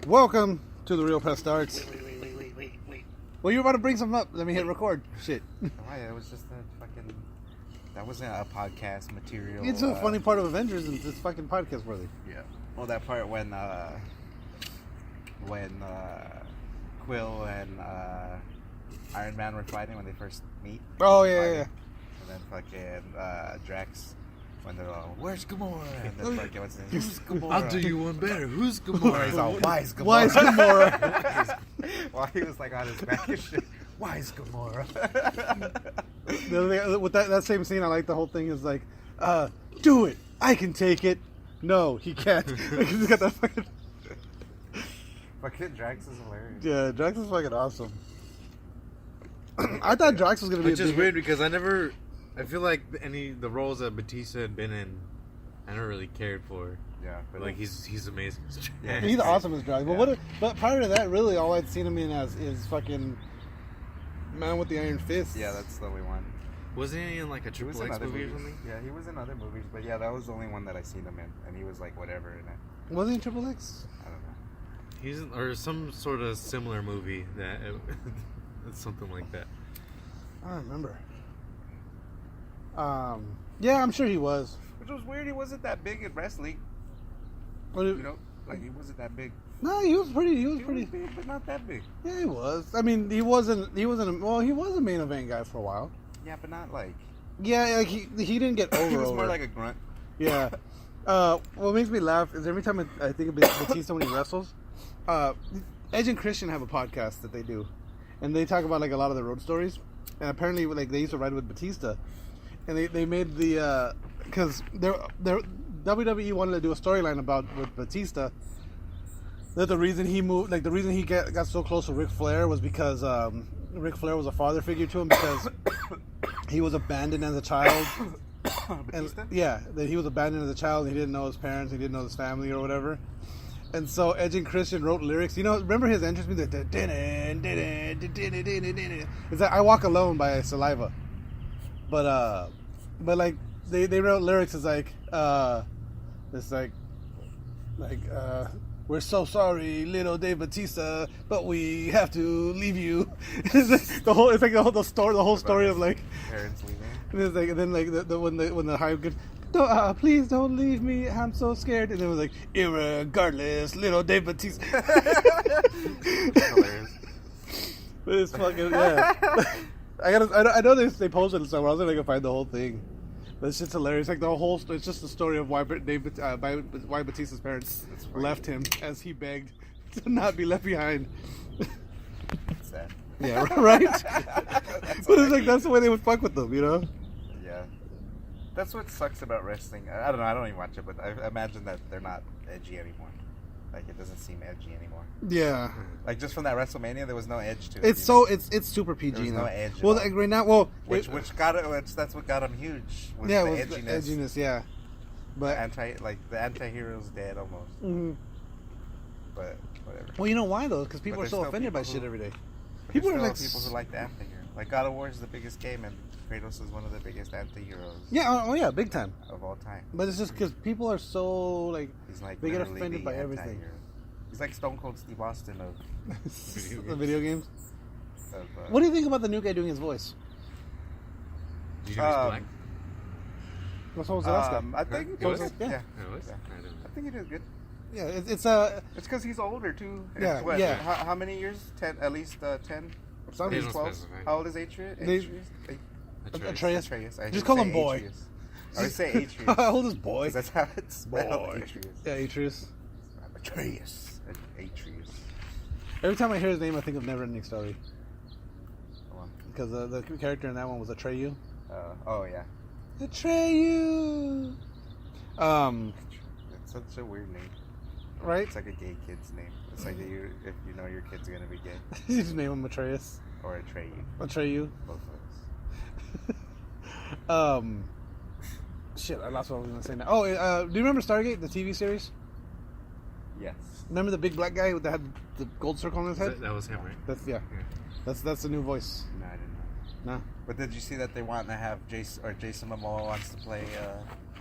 Welcome to the Real Press Starts. Wait. Well, you were about to bring something up. Let me hit record. Shit. Why? It was just a fucking... That wasn't a podcast material. It's a funny part of Avengers and it's fucking podcast worthy. Yeah. Well, that part when Quill and Iron Man were fighting when they first meet. Oh, yeah. And then fucking Drax... When they're all, where's Gamora? And then fucking, what's his name? Who's Gamora? I'll do you one better. Who's Gamora? He's all, why is Gamora? Why is Gamora? While he was like on his back and shit. Why is Gamora? The other thing, with that same scene, I like the whole thing is like, do it. I can take it. No, he can't. He's got that fucking... Fucking Drax is hilarious. Yeah, Drax is fucking awesome. I thought Drax was going to be... Which is weird because I feel like the roles that Batista had been in, I never really cared for. Yeah, but like he's amazing. Yeah, he's awesome as Drax. Yeah. But prior to that, really, all I'd seen him in as is fucking Man with the Iron Fist. Yeah, that's the only one. Wasn't he in like a He was Triple in X other movie movies. or something? Yeah, he was in other movies, but yeah, that was the only one that I seen him in, and he was like whatever in it. Was he in Triple X? I don't know. He's in, or some sort of similar movie that it's something like that. I don't remember. Yeah, I'm sure he was. Which was weird. He wasn't that big in wrestling. What You know, like he wasn't that big. No, he was pretty. He was He pretty. was big, but not that big. Yeah, he was. I mean, he wasn't. Well, he was a main event guy for a while. Yeah, but not like. Yeah, like he didn't get over. He was over. more like a grunt. Yeah. What makes me laugh is every time I think of Batista when he wrestles. Edge and Christian have a podcast that they do, and they talk about like a lot of the road stories. And apparently, like they used to ride with Batista, and they made the because they're WWE wanted to do a storyline about with Batista. That the reason he moved, like the reason he got so close to Ric Flair was because Ric Flair was a father figure to him because he was abandoned as a child. Batista? And, yeah, that he was abandoned as a child. He didn't know his parents. He didn't know his family or whatever. And so Edge and Christian wrote lyrics. You know, remember his entrance music? It's like "I Walk Alone" by Saliva. But like they wrote lyrics as like it's like we're so sorry, little Dave Batista, but we have to leave you. It's like the whole story of like Parents leaving. and it's like, and then like when the high good, please don't leave me, I'm so scared. And it was like, irregardless, little Dave Batista. Hilarious. But it's fucking yeah. I know they posted it somewhere. I was gonna find the whole thing. But it's just hilarious. Like the whole, it's just the story of why why Batista's parents left him as he begged to not be left behind. Sad. Yeah, right. But it's like that's the way they would fuck with them, you know. Yeah. That's what sucks about wrestling. I don't know. I don't even watch it, but I imagine that they're not edgy anymore. Like it doesn't seem edgy anymore. Yeah. Like just from that WrestleMania, there was no edge to it. It's so it's super PG There was now. no edge at Well, all. like right now, which that's what got him huge. Was yeah, the was edginess. the edginess, yeah. But The anti-hero's dead almost. mhm. But whatever. Well, you know why though? Because people But are so there's still offended by people shit who- every day. But People there's are still like people who like the anti-hero. Like God of War is the biggest game, and Kratos is one of the biggest anti-heroes. Yeah, oh yeah, big time. Of all time. But it's just because people are so like He's like they get literally offended the by everything. anti-hero. He's like Stone Cold Steve Austin of the video games. of, What do you think about the new guy doing his voice? Did you know he's Um, black? What's the last guy? I think It was? yeah. Yeah. It was? Yeah. I don't know. I think he did good. Yeah, it's It's because he's older too. Yeah, It's what, yeah. How many years? 10, at least 10. Some- They Maybe don't 12. specify. How old is Atreus? They- Atreus. Atreus. I Just should call say him boy. Atreus. I always say Atreus. How old is boy? 'Cause that's how it's spelled. Boy. Atreus. Yeah, Atreus. Atreus. Atreus. Every time I hear his name, I think of Neverending Story Hold because the character in that one was Atreyu. on. Oh yeah. Atreyu. It's such a weird name. Right? It's like a gay kid's name. It's like if you know your kid's gonna be gay You just name him Atreus. or Atreyu. Atreyu. Both of those. Shit, I lost what I was gonna say now. Oh, do you remember Stargate, the TV series? Yes. Remember the big black guy that had the gold circle on his head? That was him, right? That's yeah. Yeah. That's the new voice. No, I didn't know. No. But did you see that they want to have Jason Momoa wants to play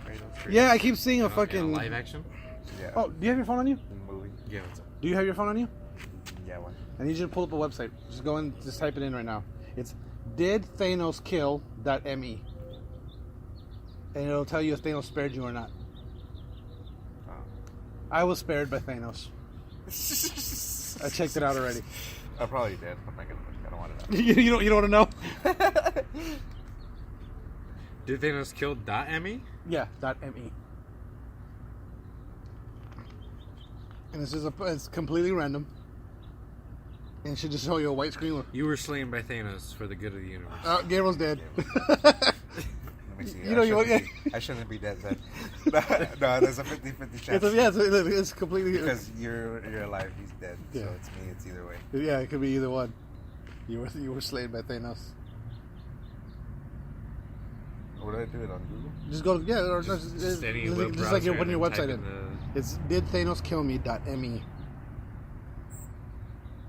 Kratos? Yeah, I keep seeing a Yeah, fucking live action? Yeah. Oh, do you have your phone on you? Movie. Yeah, what's up? Do you have your phone on you? Yeah, one. I need you to pull up a website. Just go and just type it in right now. It's didthanoskill.me. And it'll tell you if Thanos spared you or not. Oh. I was spared by Thanos. I checked it out already. I probably did. I'm not gonna look. I don't want to know. you don't want to know? Did Thanos kill .me? Yeah, .me. And it's completely random. And it should just show you a white screen with You were slain by Thanos for the good of the universe. Gabriel's dead. Let me see. You know, I shouldn't be dead then. No, there's a 50-50 chance. It's completely... Because you're alive, he's dead. Yeah. So it's me, it's either way. Yeah, it could be either one. You were slain by Thanos. What do I do it on Google? Just go to... or Just any web just like you're browser putting your and website type in. It's didthanoskillme.me.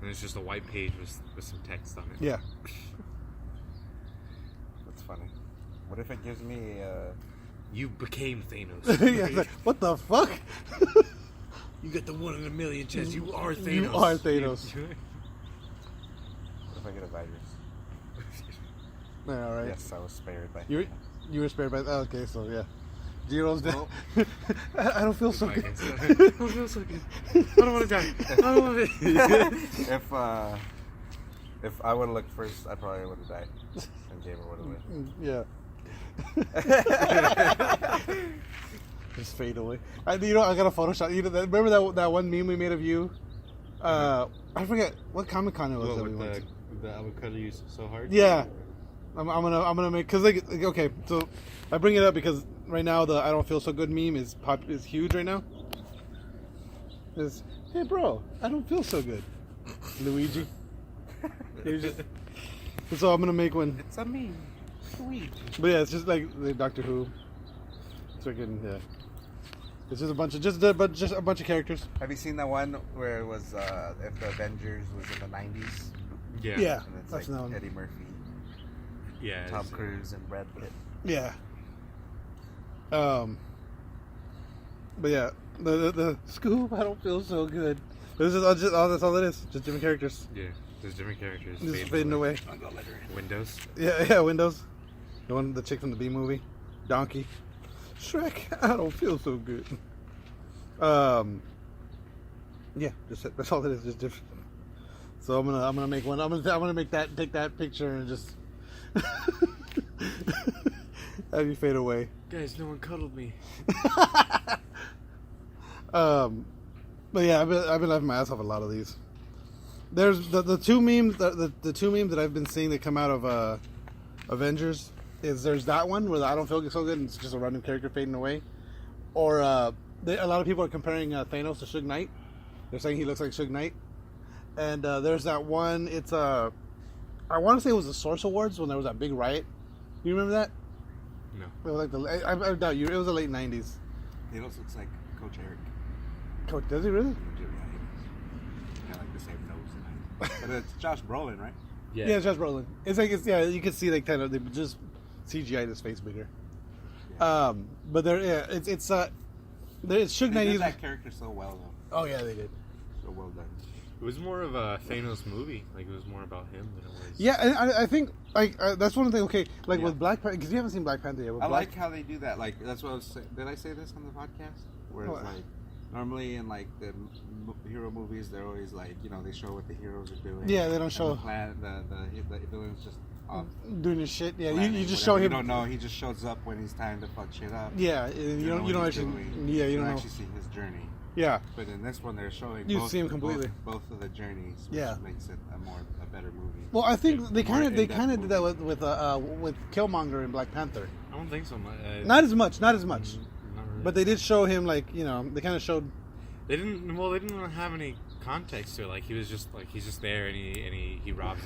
And it's just a white page with some text on it. Yeah. That's funny. What if it gives me You became Thanos. Yeah, it's like, what the fuck? You got the 1 in a million chance. You are Thanos. You are Thanos. what if I get a virus? Yeah, all right. Yes, I was spared by You were spared by... okay, so yeah. Zero's dead. I don't feel so good. I don't feel so good. I don't want to die. I don't want to. If I would have looked first, I probably would have died. And Gamer would have lived. Yeah. Just fade away. I got a Photoshop. Remember that one meme we made of you? I forget what Comic-Con it was that we went to. The avocado use so hard? Yeah. I'm gonna make, cause okay, so I bring it up because right now the I don't feel so good meme is huge right now. It's, hey bro, I don't feel so good, Luigi. So I'm gonna make one. It's a meme. Sweet. But yeah, it's just like Doctor Who. Freaking yeah. It's just a bunch of characters. Have you seen that one where it was if the Avengers was in the 90s? Yeah. Yeah. And it's That's like known. Eddie Murphy, Yeah. Tom Cruise, and Brad Pitt. Yeah. But yeah, the scoop. I don't feel so good. This is that's all it is. Just different characters. Yeah. There's different characters. Just fading away. I'll go let her in. Windows. Yeah. Windows. The chick from the B movie. Donkey. Shrek. I don't feel so good. Yeah. That's all it is. Just different. So I'm gonna make one. I'm gonna take that picture and just have you fade away. Guys, no one cuddled me. But yeah, I've been laughing my ass off a lot of these. There's the two memes the two memes that I've been seeing that come out of Avengers is there's that one where I don't feel so good and it's just a random character fading away, or a lot of people are comparing Thanos to Suge Knight. They're saying he looks like Suge Knight, and there's that one. It's I want to say it was the Source Awards when there was that big riot. You remember that? No. It was like I doubt you. It was the late '90s. Thanos looks like Coach Eric. Coach, does he really? Got like the same nose and eyes. But it's Josh Brolin, right? Yeah. Yeah, it's Josh Brolin. It's like you can see like kind of they just CGI'd his face bigger. Yeah. But it's Suge They Knight. did that character so well, though. Oh yeah, they did. So well done. It was more of a Thanos movie. Like, it was more about him than it was... Yeah, and I think like that's one thing. Okay, like Yeah. with Black Panther, because you haven't seen Black Panther yet. With I Black, like how they do that. Like, that's what I was saying. Did I say this on the podcast? Where it's What? like, normally in like the hero movies, they're always like, they show what the heroes are doing. Yeah, they don't And show the plan. The villain's just off. doing his shit. Yeah, planning, you just whatever. show him. You don't know. He just shows up when it's time to fuck shit up. Yeah, you don't what he's actually. doing. Yeah, you don't know. actually see his journey. Yeah, But in this one, they're showing You both, see him completely. both of the journeys, which Yeah. makes it a better movie. well, I think they More kind of in-depth did that with Killmonger in Black Panther. I don't think so much. Not as much, Not really. but they did show him like they kind of showed. They didn't. Well, they didn't have any context to it. Like, he was just he's just there and he robs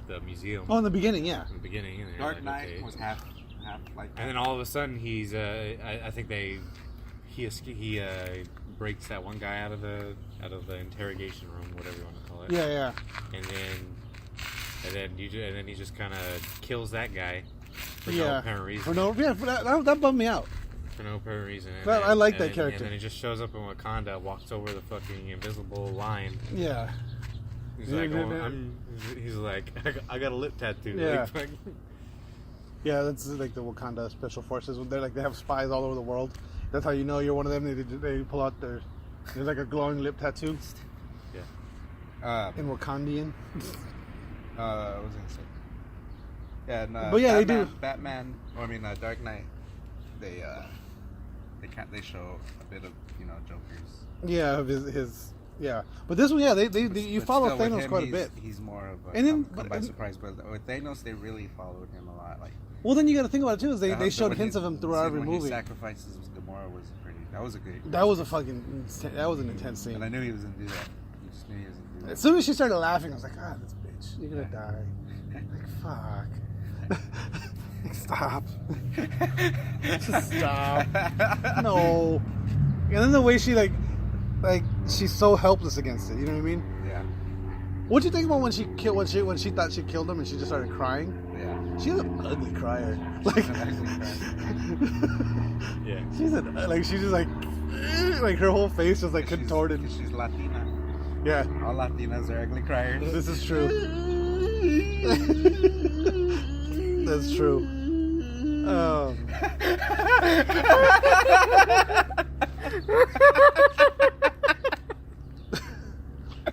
the museum. Oh, in the beginning, yeah. In the beginning, and you're Dark like, Knight okay. was half like. And then all of a sudden, he's I think he breaks that one guy out of the interrogation room, whatever you want to call it. Yeah. And then he just kind of kills that guy for no Yeah. apparent reason. For no, yeah, that bummed me out. for no apparent reason. And Well, then, I like that character. And then he just shows up in Wakanda, walks over the fucking invisible line. Yeah. He's like, he's like, I got a lip tattoo. Yeah. Like, Yeah, that's like the Wakanda special forces. When they're like, they have spies all over the world. That's how you know you're one of them. They pull out there's like a glowing lip tattoo. Yeah. In Wakandian. I was gonna say. Yeah, and, but yeah, Batman, they do. Batman. Dark Knight. They show a bit of Joker's. Yeah, of his yeah. But this one, yeah, they you follow still, with Thanos him, quite a bit. He's more of a And then- come by surprise. But with Thanos, they really followed him a lot. Like, Well, then you got to think about it too. Is they showed when hints of him throughout every when movie. He sacrifices Gamora was pretty. That was a great. That was an intense scene. And I knew he was gonna do that. You just knew he was gonna do that. As soon as she started laughing, I was like, ah, this bitch, you're gonna die. Like, fuck. Like, stop. Just stop. No. And then the way she like she's so helpless against it. You know what I mean? Yeah. What'd you think about when she thought she killed him and she just started crying? Yeah. She's an ugly crier. Like, She's an ugly crier. yeah. She's just like her whole face was like contorted. She's Latina. Yeah. All Latinas are ugly criers. This is true. That's true.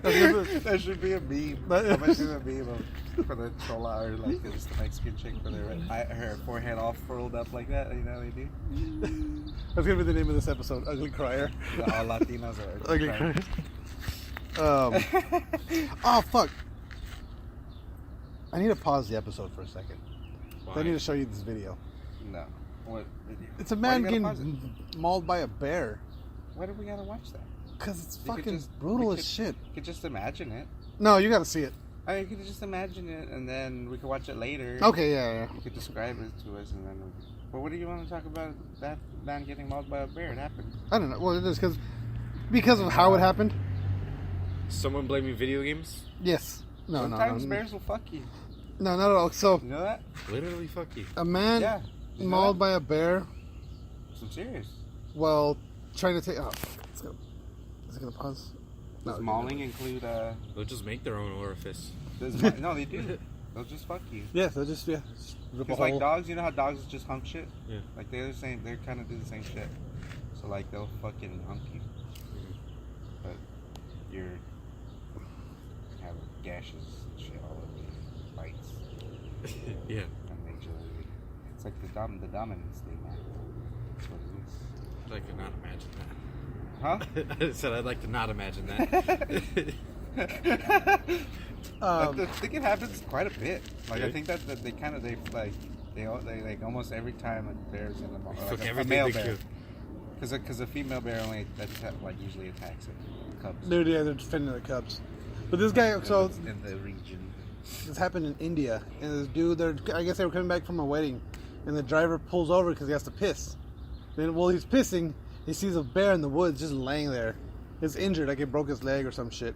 That should be a meme. How much is a meme for the chola or like just the Mexican chick with her forehead all furled up like that? You know what they do? That's gonna be the name of this episode. Ugly crier. All Latinos are Ugly crier. Oh fuck! I need to pause the episode for a second. I need to show you this video. No. What video? It's a man getting mauled by a bear. Why do we gotta watch that? Because it's fucking brutal as shit. You could just imagine it. No, you gotta see it. I mean, you could just imagine it, and then we could watch it later. Okay, yeah. You could describe it to us, and then. But what do you want to talk about? That man getting mauled by a bear? It happened. I don't know. Well, it is because of how it happened. Someone blaming video games? Yes. No. Sometimes bears will fuck you. No, not at all. So You know that? Literally, fuck you. a man mauled by a bear. I'm serious. Well, trying to take. Oh, is it gonna pause? Does mauling include? They'll just make their own orifice. No, they do. They'll just fuck you. Yes, they'll just rip a Because hole. like dogs, you know how dogs just hump shit? Yeah. Like they're kind of do the same shit. So like they'll fucking hump you, but you're have gashes and shit all over your bites. Yeah. And they just, it's like the dominance thing, man. That's what it is. I'd like to not imagine that. Huh? I said I'd like to not imagine that. I think it happens quite a bit. Like I think that they almost every time a bear's in the like a male bear, because a female bear only usually attacks cubs. They're defending the cubs. But this guy, so in the region, this happened in India, and this dude, I guess they were coming back from a wedding, and the driver pulls over because he has to piss. Then while he's pissing, he sees a bear in the woods just laying there. It's injured, like it broke his leg or some shit.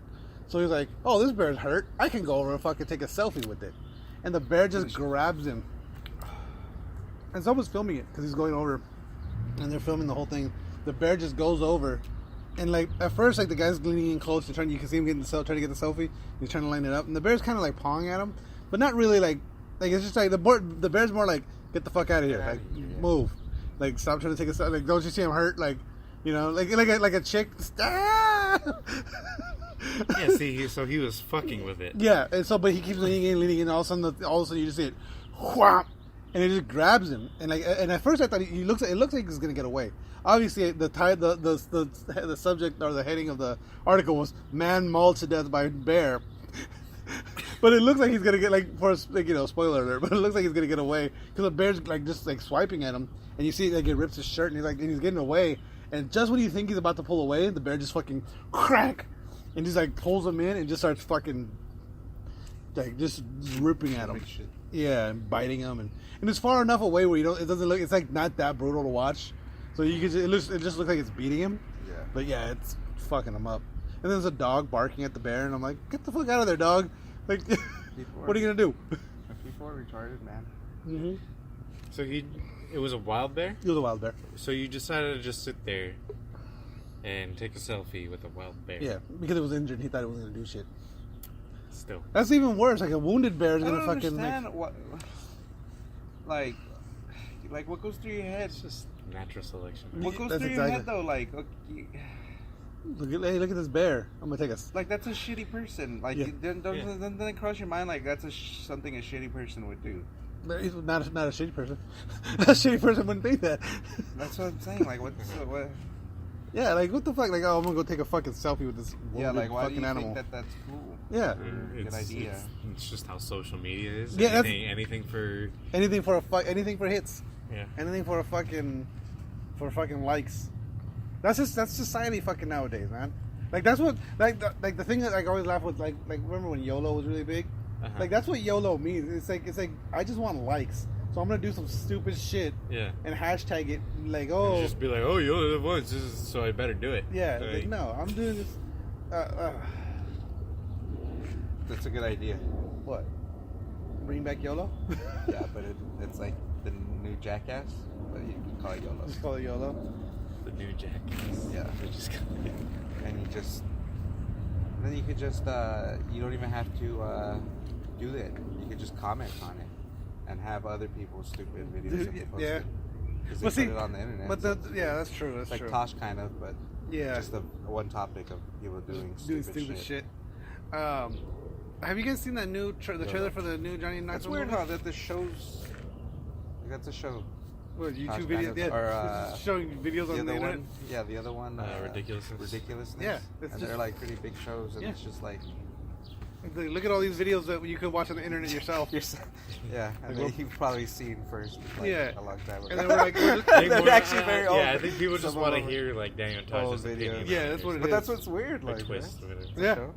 So he's like, oh, this bear's hurt. I can go over and fucking take a selfie with it. And the bear just grabs him. And someone's filming it because he's going over. And they're filming the whole thing. The bear just goes over. And like at first, like the guy's leaning in close. You can see him trying to get the selfie. He's trying to line it up. And the bear's kind of like pawing at him. But not really like it's just like the bear's more like, get the fuck out of here. Like, move. Like, stop trying to take a selfie. Like, don't you see him hurt? Like, you know, like a chick. Ah! Yeah, see, so he was fucking with it. Yeah, and so but he keeps leaning in. All of a sudden you just see it, wham, and it just grabs him. And at first I thought it looks like he's gonna get away. Obviously, the subject or the heading of the article was "Man mauled to death by bear," but it looks like he's gonna get spoiler alert. But it looks like he's gonna get away because the bear's just swiping at him, and you see like it rips his shirt, and he's getting away. And just when you think he's about to pull away, the bear just fucking crack. And just like pulls him in and just starts fucking like just ripping at him. Yeah, and biting him and it's far enough away where it doesn't look, it's like not that brutal to watch. So you can it just looks like it's beating him. Yeah. But yeah, it's fucking him up. And there's a dog barking at the bear and I'm like, get the fuck out of there, dog. Like what are you gonna do? People are retarded, man. Mm-hmm. So It was a wild bear? It was a wild bear. So you decided to just sit there and take a selfie with a wild bear? Yeah, because it was injured. He thought it wasn't gonna do shit. Still. That's even worse. Like a wounded bear is I gonna don't fucking. understand what, like what goes through your head? It's just natural selection. What goes That's through your exactly- head though? Like, okay, Hey, look at this bear. I'm gonna take a. like that's a shitty person. Like, Yeah. doesn't it cross your mind like that's something a shitty person would do? He's not a shitty person. A shitty person wouldn't think that. That's what I'm saying. Like, what? Yeah, like what the fuck? Like, oh, I'm gonna go take a fucking selfie with this Yeah, wounded like why do fucking you animal. think that that's cool? Yeah, Good idea. It's just how social media is. Yeah, that's- anything for anything for hits. yeah. Anything for fucking likes. That's society fucking nowadays, man. Like that's what like the thing that I always laugh with like remember when YOLO was really big? Uh-huh. Like that's what YOLO means. It's like I just want likes, so I'm gonna do some stupid shit Yeah. and hashtag it like And just be like, oh, you only live once, so I better do it. yeah. Like, Like, no, I'm doing this. That's a good idea. What? Bring back YOLO? Yeah, but it's like the new Jackass, but you can call it YOLO. Just call it YOLO. The new jackass. Yeah. They just And then you could just you don't even have to do it. You could just comment on it and have other people's stupid videos that they posted. Yeah. Because they Well, see, put it on the internet. But so yeah, that's true. That's it's like true. Tosh kind of, but Yeah. just the one topic of people doing stupid shit. Have you guys seen that new the trailer for the new Johnny That's Knoxville weird movie? how that the shows. That's a show. What, YouTube Tosh videos? kind of- Yeah, or, it's showing videos The on the other internet. one, yeah, the other one, Ridiculousness. Ridiculousness. Yeah, it's and just- they're like pretty big shows, and Yeah. it's just like, Like, look at all these videos that you could watch on the internet yourself. yeah, and Like, then you've probably seen first, like, Yeah. a long time ago. And then we're like, we're just- They're actually very old. Yeah, I think people just Some want to of them- hear like Daniel old Tosh's videos. opinion. Yeah, that's what it But is. that's what's weird, A like, twist man. with it. Yeah. Show.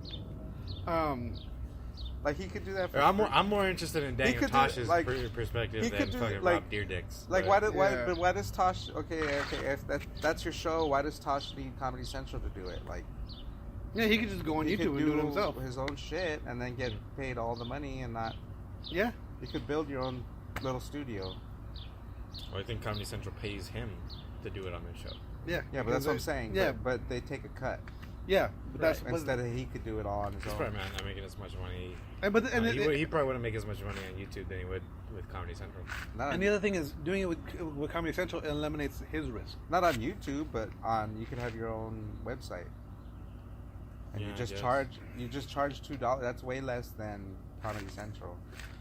Like he could do that. For I'm more interested in Daniel could do- Tosh's like, perspective he than could do, fucking like- Rob Deerdicks. Like but- why does Tosh? Okay, if that's your show, why does Tosh need Comedy Central to do it? Like Yeah, he could just go on he YouTube could and do it himself. his own shit and then get paid all the money and not. Yeah. You could build your own little studio. Well, I think Comedy Central pays him to do it on their show. Yeah. Yeah, but that's what I'm saying. Yeah. but they take a cut Yeah. But that's Right. instead of he could do it all on his He's own. probably not making as much money. And He probably wouldn't make as much money on YouTube than he would with Comedy Central. and the other thing is doing it with Comedy Central eliminates his risk. Not on YouTube, but you could have your own website, and Yeah, you I just guess. charge $2. That's way less than Comedy Central.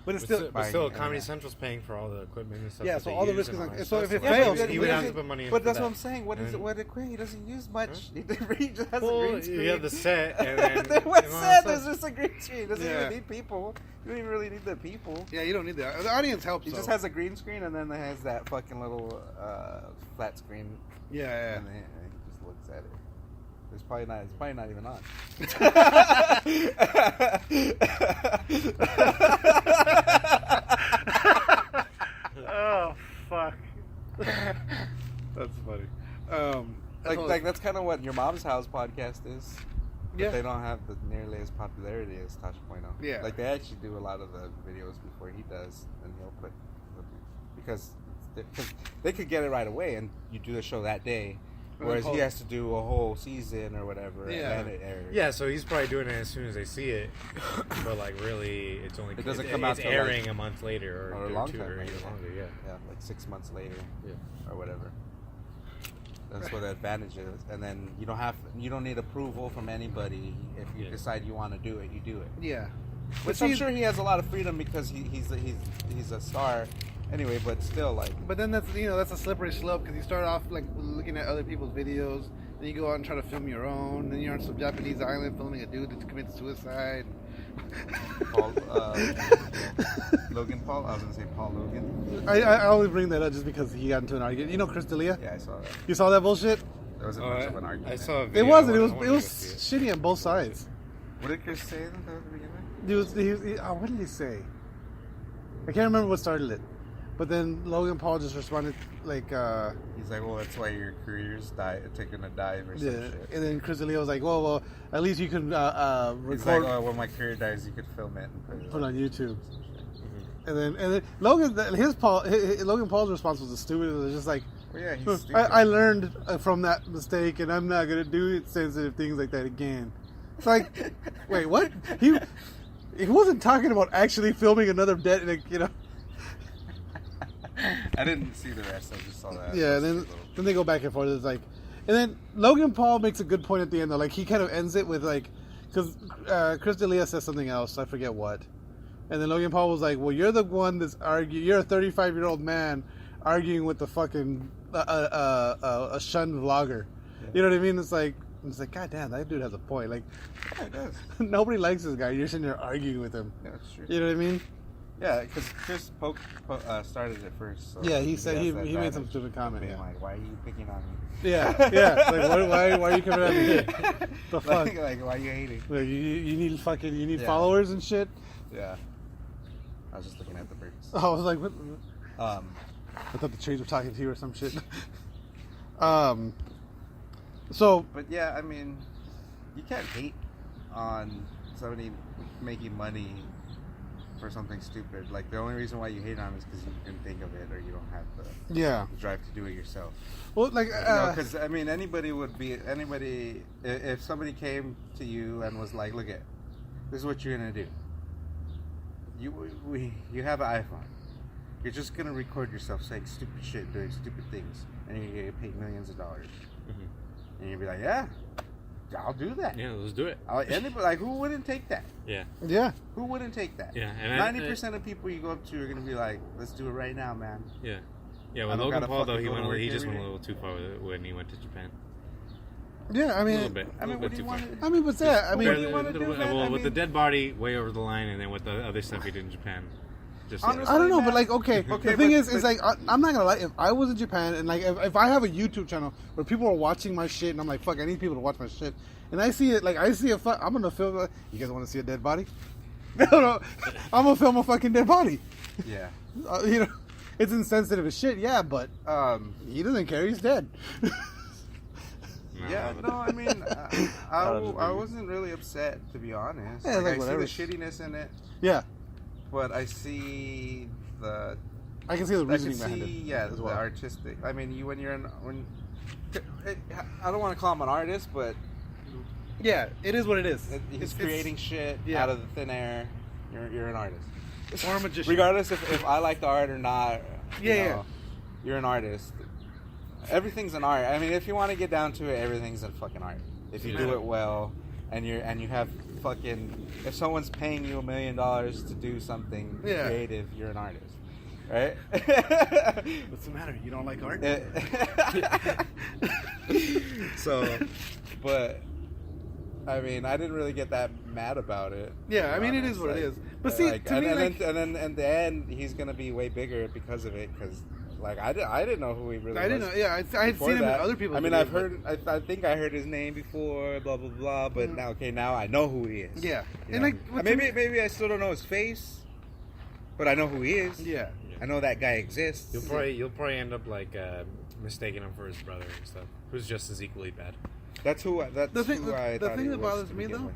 But it's But still still, buying Comedy internet. Central's paying for all the equipment and stuff. Yeah, that so they all the use risk and is all on- that so stuff. if it Like, fails, he would have to put money in But for that's that. what I'm saying. What is And- it? What equipment? He doesn't use much. Huh? He just has a Well, green screen. you have the set, and then Then what and all set? that There's stuff. just a green screen. He doesn't Yeah. even need people. You don't even really need the people. Yeah, you don't need that. The audience helps. He though. just has a green screen, and then it has that fucking little flat screen. Yeah, And then he just looks at it. It's probably not even on. Oh fuck. That's funny. That's kind of what your mom's house podcast is. But Yeah. they don't have nearly as popularity as Tosh Point. Yeah. Like they actually do a lot of the videos before he does, and he'll put because they could get it right away, and you do the show that day. Whereas he has to do a whole season or whatever, Yeah. and then it airs. Yeah, so he's probably doing it as soon as they see it, but like really, it's only It doesn't come out it's till, airing like- a month later or a or long two time or later. even longer. Yeah. Yeah, like 6 months later, Yeah. or whatever. That's what the advantage is, and then you don't need approval from anybody. If you Yeah. decide you want to do it, you do it. Yeah. Which I'm sure he has a lot of freedom because he's a star, anyway. But still, like, But then that's that's a slippery slope because you start off like looking at other people's videos, then you go out and try to film your own, then you're on some Japanese island filming a dude that commits suicide. Paul, Logan Paul. I was gonna say Paul Logan. I always bring that up just because he got into an argument. You know Chris D'Elia? Yeah, I saw that. You saw that bullshit? There wasn't much of an argument. I saw a It video. wasn't. I It was wanna go see it. shitty on both sides. What did Chris say at the beginning? What did he say? I can't remember what started it. But then Logan Paul just responded like, He's like, well, that's why your career's taking a dive or some yeah. shit. And then Chris D'Elia was like, well, at least you can He's like, record, oh, when my career dies, you could film it and put it on YouTube. And then Logan Paul's response was the stupid. It was just like, Well, yeah, he's stupid. I learned from that mistake, and I'm not gonna do sensitive things like that again. It's like, wait, what? He wasn't talking about actually filming another dead, like, you know. I didn't see the rest. I just saw that. Yeah, and then they go back and forth. It's like, and then Logan Paul makes a good point at the end though. Like he kind of ends it with like, because Chris D'Elia says something else. I forget what. And then Logan Paul was like, "Well, you're the one that's arguing. You're a 35-year-old man arguing with the fucking a shunned vlogger." Yeah. You know what I mean? It's like, God damn, that dude has a point. Like, yeah, it does. Nobody likes this guy. You're sitting there arguing with him. Yeah, that's true. You know what I mean? Yeah, because Chris started it first. So yeah, he said he made some stupid comment. Being Yeah. like, why are you picking on me? Yeah. Like, why are you coming at me? The fuck? Like, why are you hating? Like, you need followers and shit. Yeah. I was just looking at the birds. I was like, what? I thought the trees were talking to you or some shit. So, but yeah, I mean, you can't hate on somebody making money for something stupid. Like, the only reason why you hate on it is because you didn't think of it, or you don't have the drive to do it yourself. Well, like, because I mean, anybody if somebody came to you and was like, "Look, this is what you're gonna do. You have an iPhone. You're just gonna record yourself saying stupid shit, doing stupid things, and you're gonna get paid millions of dollars." Mm-hmm. And you'd be like, "Yeah, I'll do that. Yeah, let's do it." Anybody, like, who wouldn't take that? Yeah. Who wouldn't take that? Yeah, 90% of people you go up to are gonna be like, "Let's do it right now, man." Yeah. Yeah, with Logan Paul though, he just went a little too far with it when he went to Japan. Yeah, I mean, a little bit. I mean, what do you want? I mean, what's that? I mean, what do you want to do, man? Well, with the dead body way over the line, and then with the other stuff he did in Japan. Just Honestly, I don't know, man. but like, okay, the thing is like, I'm not gonna lie. If I was in Japan and like, if I have a YouTube channel where people are watching my shit, and I'm like, fuck, I need people to watch my shit, and I see it, like, I'm gonna film. You guys want to see a dead body? No, I'm gonna film a fucking dead body. Yeah. You know, it's insensitive as shit. Yeah, but he doesn't care. He's dead. Yeah, no, I mean, I wasn't really upset, to be honest. Yeah, like, I whatever. see the shittiness in it. Yeah. But I see the... I can see the reasoning behind it. Yeah, as the well. artistic. I mean, I don't want to call him an artist, but... Yeah, it is what it is. He's creating shit out of the thin air. You're an artist. Or a magician. Regardless if I like the art or not, Yeah. You're an artist. Everything's an art. I mean, if you want to get down to it, everything's a fucking art. If you do it well, and you have fucking, if someone's paying you $1 million to do something creative, you're an artist, right? What's the matter? You don't like art? So, but I mean, I didn't really get that mad about it. Yeah, I mean, it is what it is. But see, to me, and then in the end, he's gonna be way bigger because of it. Because like I didn't know who he really was. I didn't know. Yeah, I had seen him in other people's. I mean, videos, I've heard. I think I heard his name before. Blah blah blah. But now I know who he is. Yeah, and like maybe I still don't know his face, but I know who he is. Yeah, I know that guy exists. You'll probably end up like mistaking him for his brother and stuff, who's just as equally bad. That's who. The thing that bothers me though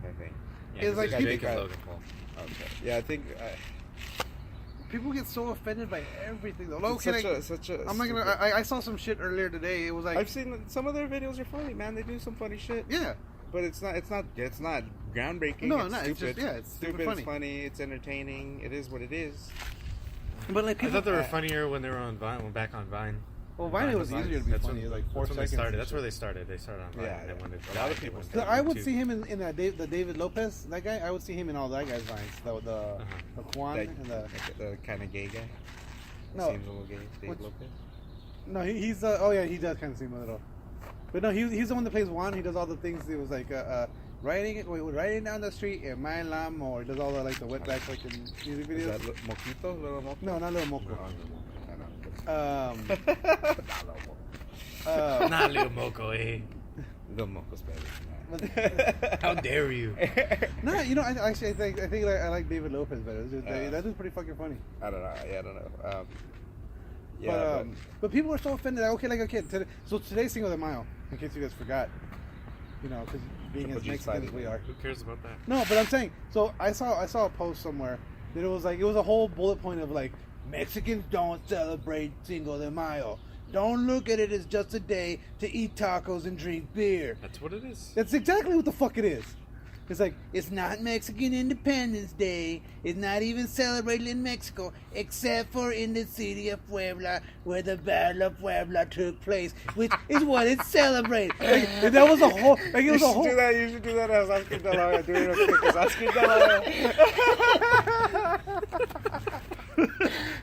is like Jake is Logan Paul. Okay. Yeah, I think. People get so offended by everything though. I'm not gonna. I saw some shit earlier today. It was like I've seen some of their videos are funny, man. They do some funny shit. Yeah, but it's not groundbreaking. No, it's no, stupid. it's just it's stupid. funny. It's funny. It's entertaining. It is what it is. But like people, I thought they were funnier when they were on Vine. Back on Vine. Well, Vine was easier to be funny. Like 4 seconds. That's where they started. They started on Vine. Yeah, and then when a lot of people. I would see him in the David Lopez. That guy. I would see him in all that guy's Vines. The Juan and the kind of gay guy. No, seems a little gay. David Lopez. No, he's. Oh yeah, he does kind of seem a little. But no, he's the one that plays Juan. He does all the things. It was like riding down the street in my lawnmower. He does all the like the wetback like in music videos. Is that Moquito? Little Moquito? No, not Little Moco. Not Lil Moco, eh? Little Moco's better. How dare you? No, I think I like David Lopez better. That is pretty fucking funny. I don't know. Yeah, I don't know. But people are so offended. So today's Cinco de Mayo, in case you guys forgot. Because being as Mexican as we are. Who cares about that? No, but I'm saying. So I saw a post somewhere Then it was a whole bullet point of like, Mexicans don't celebrate Cinco de Mayo. Don't look at it as just a day to eat tacos and drink beer. That's what it is. That's exactly what the fuck it is. It's like, it's not Mexican Independence Day. It's not even celebrated in Mexico, except for in the city of Puebla, where the Battle of Puebla took place, which is what it's celebrated. Like, and that was a whole. Like, it was a whole. You should do that as Oscar De La Hoya. Do it real quick, 'cause Oscar De La Hoya.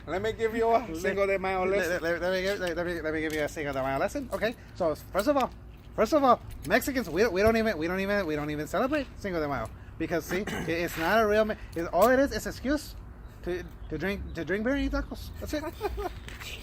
Let me give you a Cinco de Mayo lesson. Let me give you a Cinco de Mayo lesson. Okay, so first of all, Mexicans we don't even celebrate Cinco de Mayo because see, it's not a real. All it is excuse to drink beer and eat tacos. That's it.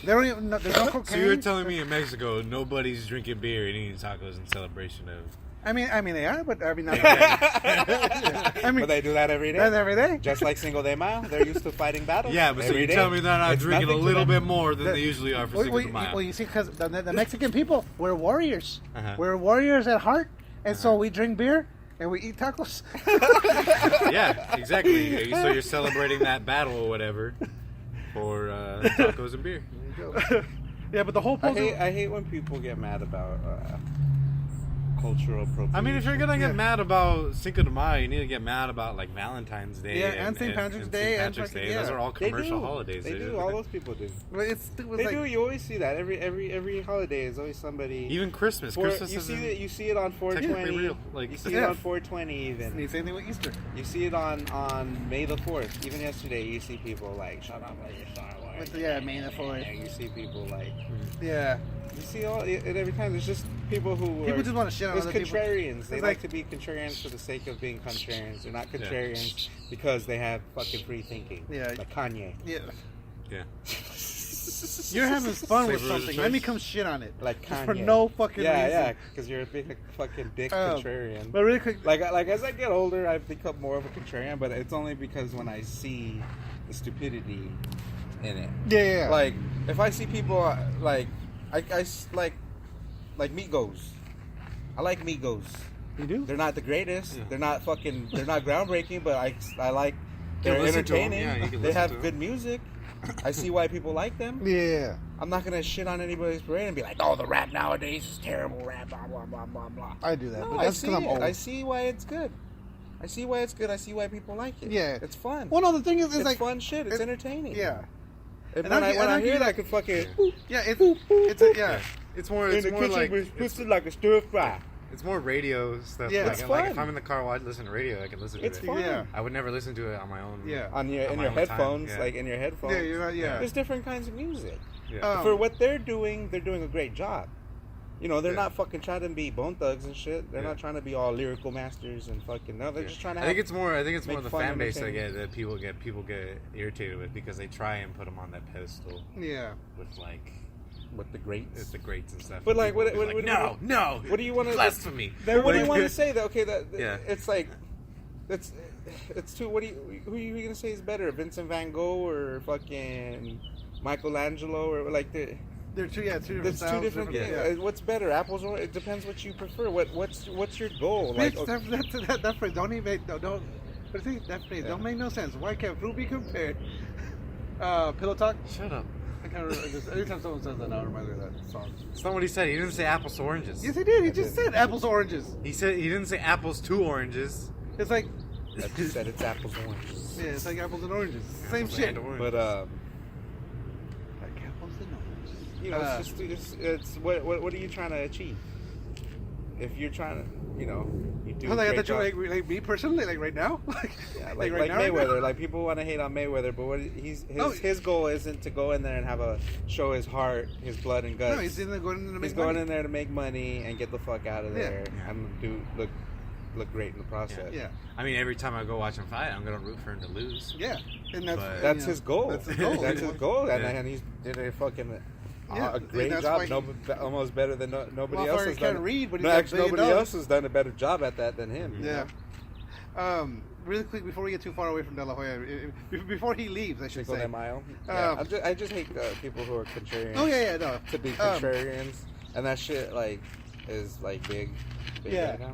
They don't even. There's no cocaine. So you're telling me in Mexico nobody's drinking beer and eating tacos in celebration of? I mean they are, but I mean not. But they do that every day. That's every day. Just like Cinco de Mayo, they're used to fighting battles. Yeah, but so you tell me they're not drinking a little bit more than they usually are for Cinco de Mayo. Well, you see, because the Mexican people, we're warriors. Uh-huh. We're warriors at heart, and so we drink beer and we eat tacos. Yeah, exactly. So you're celebrating that battle or whatever for tacos and beer. There you go. Yeah, but the whole point. I hate when people get mad about cultural appropriation. I mean, if you're gonna get mad about Cinco de Mayo, you need to get mad about like Valentine's Day, and St. Patrick's Day, St. Patrick's Day. Those are all commercial holidays. They do. All those people do. But They do. You always see that. Every holiday is always somebody. Even Christmas. Christmas you isn't see it. You see it on 420. technically real. Like You see it on 420 even. It's the same thing with Easter. You see it on May the 4th. Even yesterday, you see people like, shut up, you're Star Wars. May the 4th. And you see people like, Yeah. you see all it every time. There's just people who People just want to shit on There's other people. contrarians. They It's like like- to be contrarians for the sake of being contrarians. They're not contrarians because they have fucking free thinking. Yeah. Like Kanye. Yeah. Yeah. You're having fun with Flavor of the something. Let me choice. come shit on it. Like Just Kanye. for no fucking reason. Yeah, because you're a big fucking dick contrarian. But really quick, Like as I get older, I've become more of a contrarian, but it's only because when I see the stupidity in it. yeah. Like if I see people like Migos. I like Migos. You do? They're not the greatest. Yeah. They're not groundbreaking, but I like. They're listen to 'em. entertaining. Yeah, you can They listen have to 'em. good music. I see why people like them. Yeah. I'm not gonna shit on anybody's parade and be like, "Oh, the rap nowadays is terrible rap." Blah blah blah blah blah. I do that. No, but I that's see because I'm it. old. I see why it's good. I see why it's good. I see why people like it. Yeah. It's fun. Well, no, the thing is, it's it's like fun shit. It's entertaining. Yeah. And And when I I give hear you that, I could fucking. Yeah. Yeah. It's more. In It's the more kitchen, like we twist it like a stir fry. it's more radio stuff. Yeah, like, it's like fun. if I'm in the car, I listen to radio. I can listen to It's it. fun. Yeah. I would never listen to it on my own. Yeah. In your my own time, headphones, yeah. like in your headphones. Yeah. You're not. Yeah. There's different kinds of music. Yeah. For what they're doing a great job. You know, they're Yeah. not fucking trying to be Bone Thugs and shit. They're Yeah. not trying to be all lyrical masters and fucking. No, they're just trying to. I think it's more. make The fun fan base entertaining. that people get irritated with because they try and put them on that pedestal Yeah. with like with the greats. the greats and stuff. But, like, People what- are what- like, no. what do you wanna- blasphemy? Then what do you Like- want to say? That okay, Yeah. it's like, it's too. Who are you gonna say is better, Vincent Van Gogh or fucking Michelangelo or like the? They're two. Yeah. Two different There's styles. two different things. Yeah. What's better, apples or it depends what you prefer. What's your goal? Like, Bitch, that phrase don't even don't. What is it? That phrase Yeah. don't make no sense. Why can't fruit be compared? Pillow talk. Shut up. I can't remember. Every time someone says that, I remind me of that song. That's not what he said. He didn't say apples to oranges. Yes, he did. He I just did. said apples to oranges. He didn't say apples to oranges. It's like I just said it's apples and oranges. yeah, it's like apples and oranges. Same Apples shit. and oranges. But Like apples and oranges. you know, it's what are you trying to achieve? If you're trying to, you know, you do. Like, I great thought you job. like me personally, like right now, Yeah, like like now, Mayweather. right now? Like people want to hate on Mayweather, but his goal isn't to go in there and have show his heart, his blood and guts. No, he's in there going in to He's make going money. in there to make money and get the fuck out of there Yeah. and look great in the process. Yeah, I mean, every time I go watch him fight, I'm gonna root for him to lose. yeah, and that's But- That's you know, his goal. That's his goal. That's his goal, Yeah. and he's did a fucking. Yeah, a great that's job, why almost better than nobody Motherfucker else has can't done. read, but he's No, got actually, $1 nobody billion. else has done a better job at that than him. you Yeah. know? Really quick before we get too far away from De La Hoya, before he leaves, I should Cinco say. de Mayo. Yeah, Um, I just hate people who are contrarians. Oh yeah, no. To be contrarians, and that shit like is like big Yeah. right now.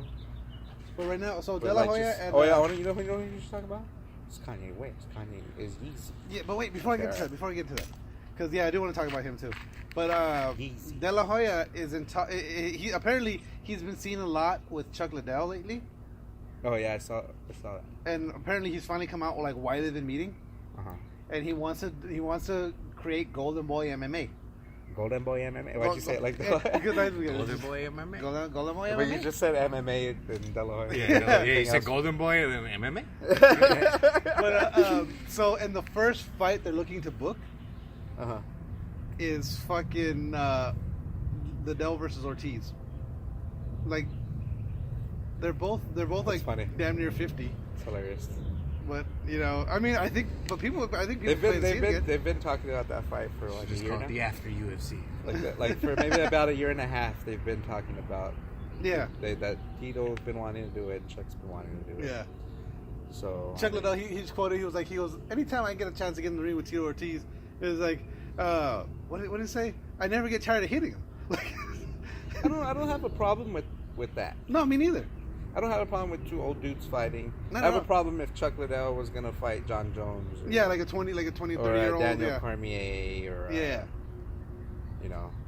But right now, so But, De La like, Hoya just- and oh yeah, you know who you should talk about? It's Kanye West. Kanye is Yeezy. Yeah, but wait, before I get to that, because I do want to talk about him too. But Yeezy. De La Hoya is in. He apparently he's been seen a lot with Chuck Liddell lately, Oh yeah, I saw that. and apparently he's finally come out like why they've been meeting, and he wants to create Golden Boy MMA. Golden Boy MMA. Why'd you say it like that? Because Golden Boy MMA. Golden Boy MMA. But you just said MMA in De La Hoya. Yeah, you said Golden Boy and then MMA. But so in the first fight they're looking to book is fucking Liddell versus Ortiz. Like they're both That's like funny. damn near 50. It's hilarious. But I mean, I think people They've been talking about that fight for like Just a year call now. it the after UFC. Like for maybe about a year and a half, they've been talking about that Tito's been wanting to do it, and Chuck's been wanting to do it. Yeah. So Chuck Liddell, he's quoted. He goes, anytime I get a chance to get in the ring with Tito Ortiz, it's like, what did he say? I never get tired of hitting him. Like, I don't have a problem with that. no, me neither. I don't have a problem with two old dudes fighting. No, I have no. a problem if Chuck Liddell was gonna fight John Jones. Or, Yeah, like a 20, 30 year old. Daniel Cormier, or Yeah.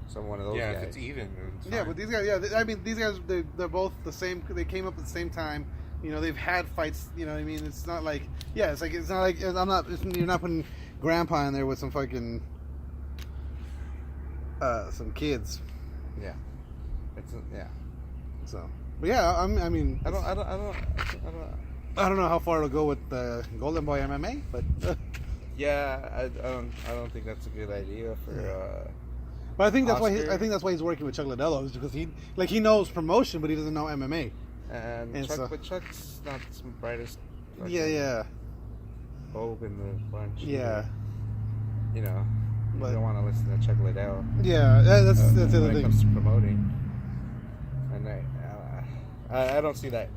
some one of those Yeah, guys. if it's even. It's Yeah, fine. but these guys, I mean, these guys, they're both the same. They came up at the same time. They've had fights. You know what I mean? It's not like, it's not like you're not putting Grandpa in there with some fucking some kids. Yeah, So, but yeah, I mean, I don't. I don't know how far it'll go with Golden Boy MMA, but Yeah, I don't think that's a good idea for. but I think that's Oscar. why he's working with Chuck Liddell, is because he knows promotion, but he doesn't know MMA. And Chuck's not the brightest. Yeah. Bulb in the bunch. Yeah. You know, you But- don't want to listen to Chuck Liddell. Yeah, that's the other when it thing. comes to promoting. And I don't see that.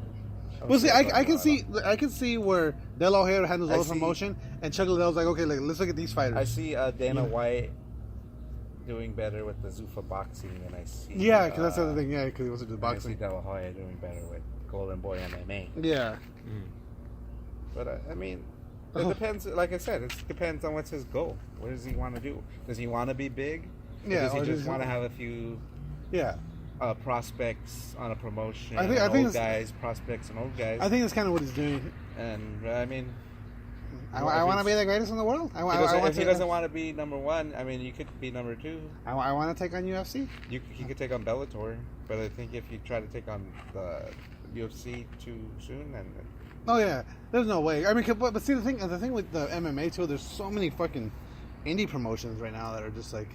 Well, see, I can see where De La Hoya handles all the see- promotion, and Chuck Liddell's like, okay, let's look at these fighters. I see Dana White doing better with the Zuffa boxing than I see. Yeah, because that's the other thing. Yeah, because he wants to do I see boxing. De La Hoya doing better with Golden Boy MMA. Yeah. But I mean, it depends. Like I said, it depends on what's his goal. What does he want to do? Does he want to be big? Or Yeah, does he or just does want to have a few Yeah. prospects on a promotion? I think old it's- guys, prospects, and old guys. I think that's kind of what he's doing. And I mean, I want to be the greatest in the world. if he doesn't want to be number one, I mean, you could be number two. I want to take on UFC. He could take on Bellator, but I think if you try to take on the UFC too soon, then Oh yeah, there's no way. I mean, but see the thing with the MMA too, there's so many fucking indie promotions right now that are just like,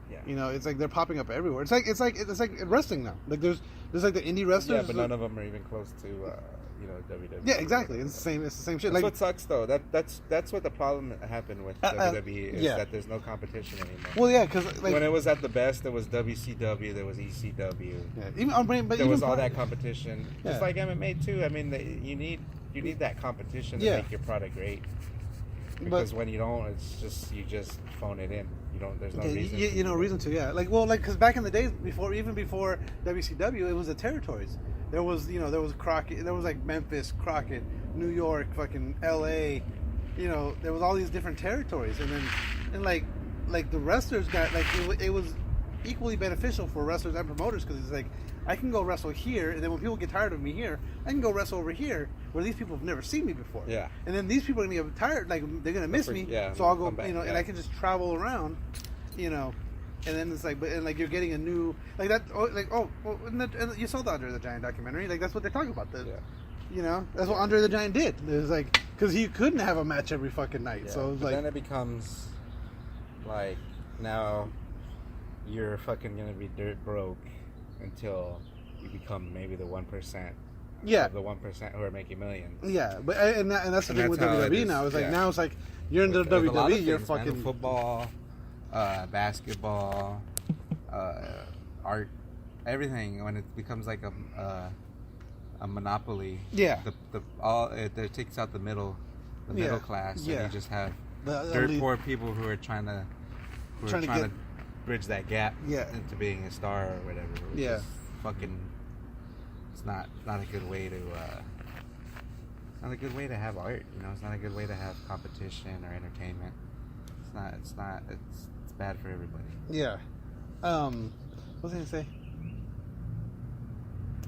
yeah, it's like they're popping up everywhere. It's like wrestling now. Like there's like the indie wrestlers. yeah, but none of them are even close to WWE. Yeah, exactly. It's the same shit. That's Like what sucks though. That's what the problem happened with WWE is yeah. that there's no competition anymore. well, yeah, because like when it was at the best, there was WCW, there was ECW. yeah, even There was all that competition. Yeah. Just like MMA too. I mean, you need that competition to Yeah. make your product great. Because when you don't, it's just you just phone it in. You don't. There's no reason. You know reason to. Yeah, because back in the days before WCW, it was the territories. There was Crockett. There was like Memphis, Crockett, New York, fucking L.A. There was all these different territories, and like the wrestlers got like it was equally beneficial for wrestlers and promoters because it's like I can go wrestle here, and then when people get tired of me here, I can go wrestle over here where these people have never seen me before. Yeah. And then these people are gonna get tired, like they're gonna miss me. Yeah, so I'll go, come back, and I can just travel around, and then it's like, but you're getting a new like that. And you saw the Andre the Giant documentary. Like that's what they're talking about. That's what Andre the Giant did. It was like because he couldn't have a match every fucking night. Yeah. So it was but like then it becomes like now you're fucking gonna be dirt broke until you become maybe the 1%. Yeah. Of the 1% who are making millions. yeah, but and that's the And thing with that's how it WWE is, now. It's like yeah. now it's like you're in the There's a lot of WWE. You're things, man. fucking Football, basketball, art, everything. When it becomes like a monopoly, Yeah. it takes out the middle Yeah. class, Yeah. and you just have The dirt elite- poor people who are trying to bridge that gap Yeah. into being a star or whatever. Which Yeah. is fucking. It's not a good way to. not a good way to have art. You know, it's not a good way to have competition or entertainment. It's bad for everybody. Yeah. What was I gonna say?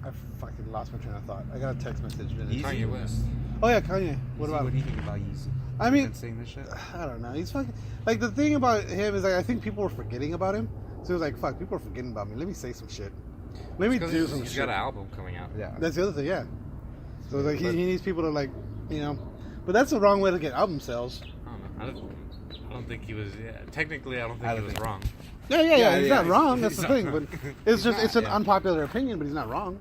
I fucking lost my train of thought. I got a text message. Kanye West. Oh yeah, Kanye. What about What do him? you think about Yeezy? I mean, Been saying this shit? I don't know. He's fucking like the thing about him is like I think people were forgetting about him. So he was like, "Fuck, people are forgetting about me. Let me say some shit. Let me do some He's shit." got an album coming out. Yeah. That's the other thing, yeah. So it's like he needs people to like, you know, but that's the wrong way to get album sales. I don't think he was. Yeah, technically, I don't think he was wrong. Yeah. He's not wrong. That's he's the not thing. wrong. But it's just it's an unpopular opinion, but he's not wrong.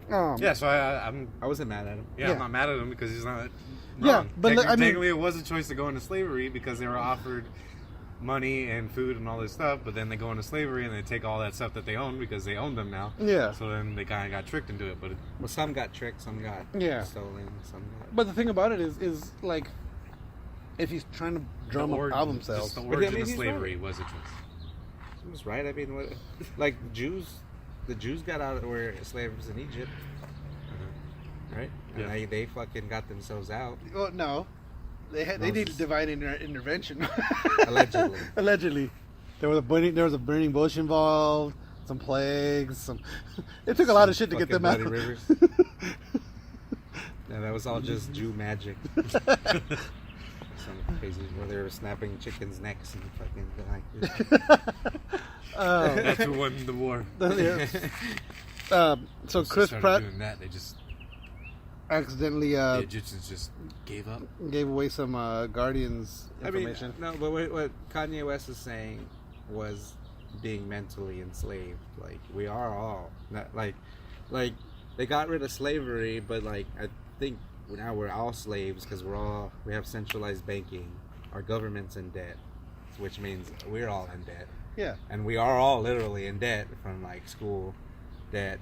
Yeah. Yeah. So I wasn't mad at him. Yeah, Yeah. I'm not mad at him because he's not. Yeah, wrong. but I mean- technically, it was a choice to go into slavery because they were offered money and food and all this stuff, but then they go into slavery and they take all that stuff that they own because they own them now. Yeah. So then they kind of got tricked into it, but Well, some got tricked, some got stolen, some got... But the thing about it is like, if he's trying to drum up album sales, just the But origin I mean, of he's slavery right. was a choice. He was right. I mean, what, like the Jews got out were slaves in Egypt, right? And Yeah. they fucking got themselves out. well, no, they needed divine intervention. Allegedly. Allegedly, there was a burning bush involved, some plagues, It took a lot of shit to get Fucking them out. bloody rivers. Yeah, that was all just Jew magic. Some crazy where they were snapping chickens' necks and fucking That's who won the war. So Once they Chris started Pratt doing that, they just accidentally the Egyptians just gave up. gave away some Guardians I mean, information. no, but what Kanye West is saying was being mentally enslaved. Like we are all not like they got rid of slavery, but like I think now we're all slaves because we have centralized banking. Our government's in debt, which means we're all in debt. Yeah. And we are all literally in debt from like school debt,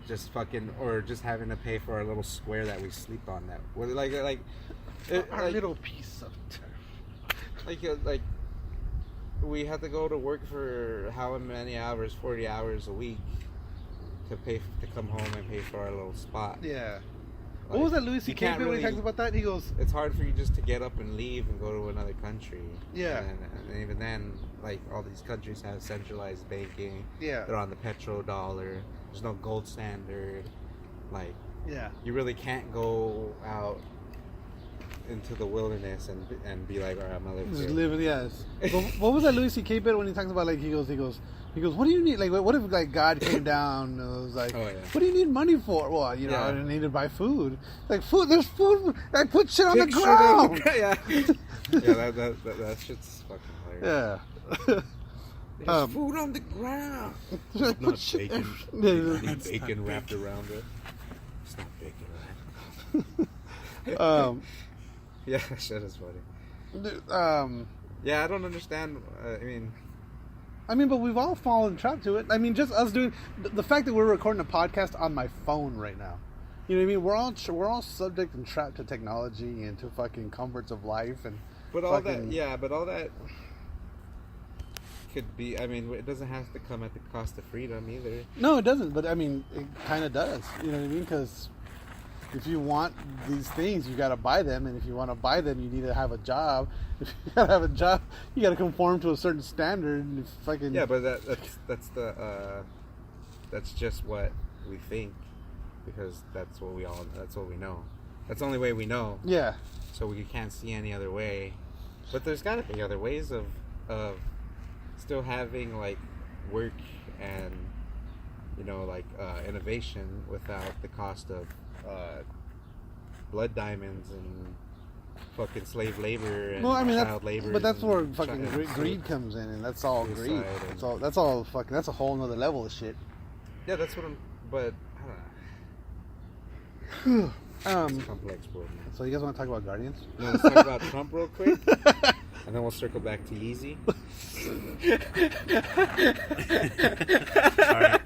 just fucking or just having to pay for our little square that we sleep on. That we're Our little piece of turf. like we have to go to work for how many hours, 40 hours a week to come home and pay for our little spot. Yeah. Like, What was that Louis you C.K. can't bit when he really- talks about that? He goes, It's hard for you just to get up and leave and go to another country. Yeah. And even then, like all these countries have centralized banking. yeah, They're on the petrodollar. There's no gold standard. Like yeah. you really can't go out into the wilderness and be like, all right, I'm gonna live Just here. living, yes. What was that Louis C.K. bit when he talks about like he goes, what do you need? Like, what if like God came down and was like, Oh, yeah. what do you need money for? Well, you know, Yeah. I need to buy food. Like food, there's food. I put shit on the Picture ground. yeah, yeah, that shit's fucking hilarious. Yeah. There's food on the ground. Like, Not put shit- bacon. Yeah. Need bacon wrapped around it. It's not bacon, right? Yeah, that shit is funny. Yeah, I don't understand. I mean, but we've all fallen trapped to it. I mean, just us doing the fact that we're recording a podcast on my phone right now. You know what I mean? We're all subject and trapped to technology and to fucking comforts of life and. But all fucking, that, yeah, but all that could be. I mean, it doesn't have to come at the cost of freedom either. No, it doesn't. But I mean, it kind of does. You know what I mean? Because if you want these things, you got to buy them, and if you want to buy them, you need to have a job. If you got to have a job, you got to conform to a certain standard. And if fucking Yeah, but that's just what we think because that's what we know. That's the only way we know. yeah, So we can't see any other way. But there's got to be other ways of still having like work and innovation without the cost of blood diamonds and fucking slave labor and well, I mean, child labor. but that's and where fucking child- greed comes in, and that's all Suicide greed. and- That's all fucking. That's a whole nother level of shit. Yeah, that's what I'm. But I don't know. It's a complex world, man. So you guys want to talk about Guardians? No, let's talk about Trump real quick, and then we'll circle back to Yeezy. Alright.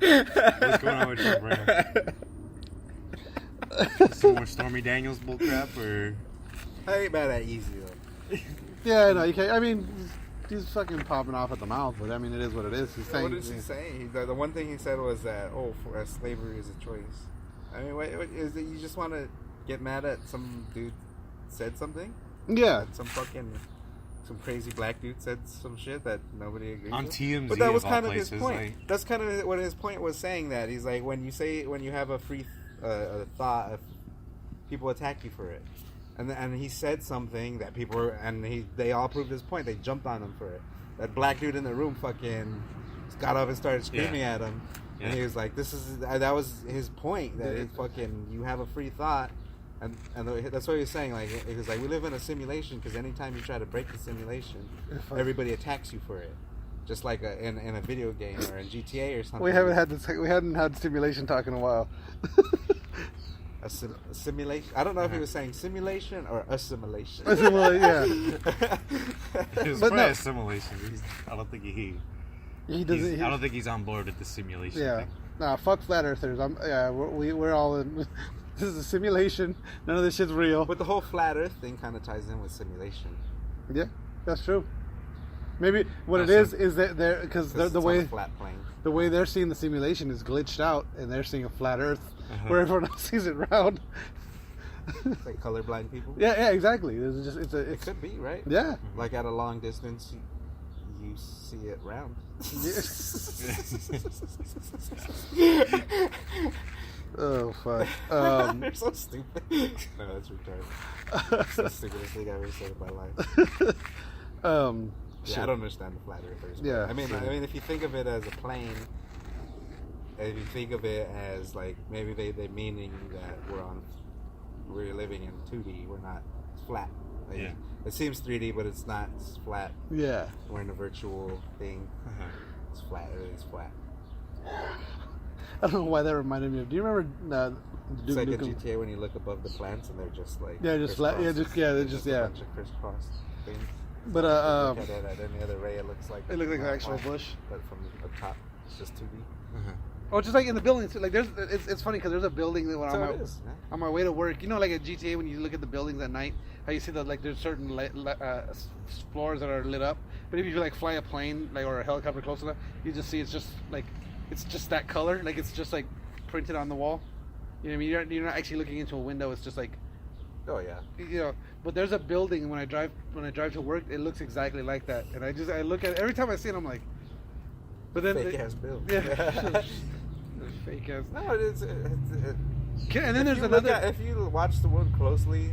What's going on with Trump right now? Some more Stormy Daniels bullcrap, or I ain't mad at Yeezy though. Yeah, no, you can't. I mean, he's fucking popping off at the mouth, but I mean, it is what it is. He's saying. What is he saying? The one thing he said was that slavery is a choice. I mean, what is it? You just want to get mad at some dude said something? Yeah. Some crazy black dude said some shit that nobody agrees On with. TMZ, But that was of all kind of places, his point. like- That's kind of what his point was saying. That he's like, when you have a free thought, people attack you for it. And he said something that people were, and they all proved his point. They jumped on him for it. That black dude in the room fucking got up and started screaming at him. Yeah. And he was like, that was his point, that it fucking, you have a free thought. And that's what he was saying. Like, it was like, we live in a simulation, because anytime you try to break the simulation, everybody attacks you for it. Just like in a video game or in GTA or something. We hadn't had simulation talk in a while. A simulation. I don't know if he was saying simulation or assimilation. Yeah. It was But probably no. a simulation. I don't think He I doesn't. don't think he's on board with the simulation Yeah. thing. Nah, fuck flat earthers. We're all in. This is a simulation. None of this shit's real. But the whole flat Earth thing kind of ties in with simulation. Yeah, that's true. Maybe what it That's is that they're because It's the on way a flat plane. the way they're seeing the simulation is glitched out, and they're seeing a flat Earth Uh-huh. where everyone else sees it round. It's like colorblind people. Yeah, exactly. It's It could be, right? yeah. Like at a long distance, you see it round. Oh fuck. They're so stupid. No, that's retarded. That's the stupidest thing I've ever said in my life. Shit. Yeah, I don't understand the flat earthers. but Yeah, I mean, sure. if you think of it as a plane, if you think of it as like maybe they meaning that we're living in 2D, we're not flat. Like, Yeah. It seems 3D, but it's not. It's flat. Yeah. We're in a virtual thing. Uh-huh. It's flat. Everything's flat. I don't know why that reminded me of. Do you remember It's Duke like in Nukem? GTA when you look above the plants and they're just like Yeah, just flat. Yeah, crisscross. they're They're just a bunch of crisscross things. But Look at it at any other ray, it looks like it looks like an flat actual line, bush. but from the top, it's just 2D. Uh-huh. Oh, just like in the buildings. Like it's funny because there's a building that when So I'm it is. Yeah. on my way to work, you know, like at GTA when you look at the buildings at night, how you see that like there's certain floors that are lit up. But if you like fly a plane like or a helicopter close enough, you just see it's just that color. Like it's just like printed on the wall. You know what I mean? You're not actually looking into a window. It's just like, Oh yeah. you know. But there's a building when I drive to work, it looks exactly like that. And I look at it, every time I see it, I'm like, but then Fake ass build. Yeah. Fake ass. No, it is. And then there's you look another. at, if you watch the world closely,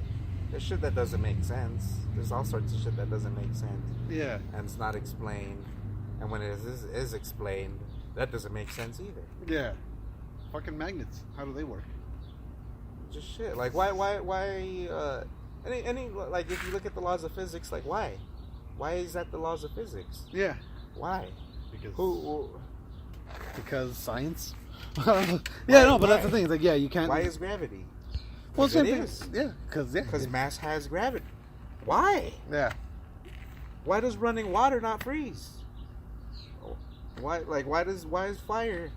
there's shit that doesn't make sense. There's all sorts of shit that doesn't make sense, Yeah. and it's not explained. And when it is explained, that doesn't make sense either. Yeah. Fucking magnets. How do they work? Just shit. Like why any like if you look at the laws of physics, like why is that the laws of physics? Yeah. Why? Because Who Because science. Yeah, no, but that's the thing. It's like, yeah, you can't. why is gravity? well, it same thing. is. Yeah, because Because mass has gravity. Why? Yeah. Why does running water not freeze? Why is fire?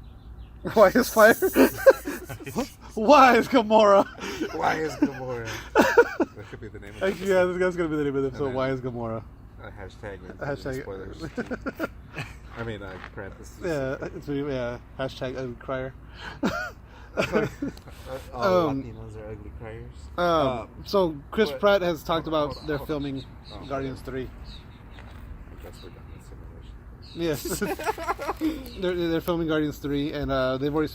Why is fire? Why is Gamora? Why is Gamora? That could be the name of Actually, yeah, that's gonna be the name of the episode. And then- Why is Gamora? Hashtag. Hashtag. Spoilers. I mean, parentheses. Yeah, it's yeah. Hashtag ugly crier. All Latinos are ugly criers. So Chris what- Pratt has talked hold on, about hold on, they're hold on. filming Oh, Guardians 3. I guess we're done with simulation. Yes, they're filming Guardians 3, and they've already.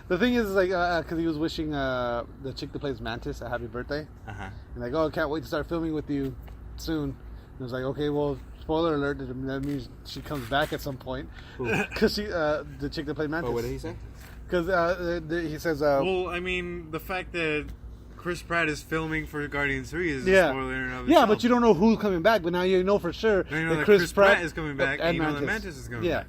The thing is, like, because he was wishing the chick that plays Mantis a happy birthday, Uh-huh. and like, oh, I can't wait to start filming with you soon. And I was like, okay, well, spoiler alert, that means she comes back at some point, because she, the chick that played Mantis. Oh, what did he say? Because he says, Well, I mean, the fact that Chris Pratt is filming for Guardians 3 is Yeah. a spoiler in and of yeah, itself. but you don't know who's coming back. But now you know for sure Now you know that that Chris Pratt is coming back, and you know that Mantis is coming yeah. back.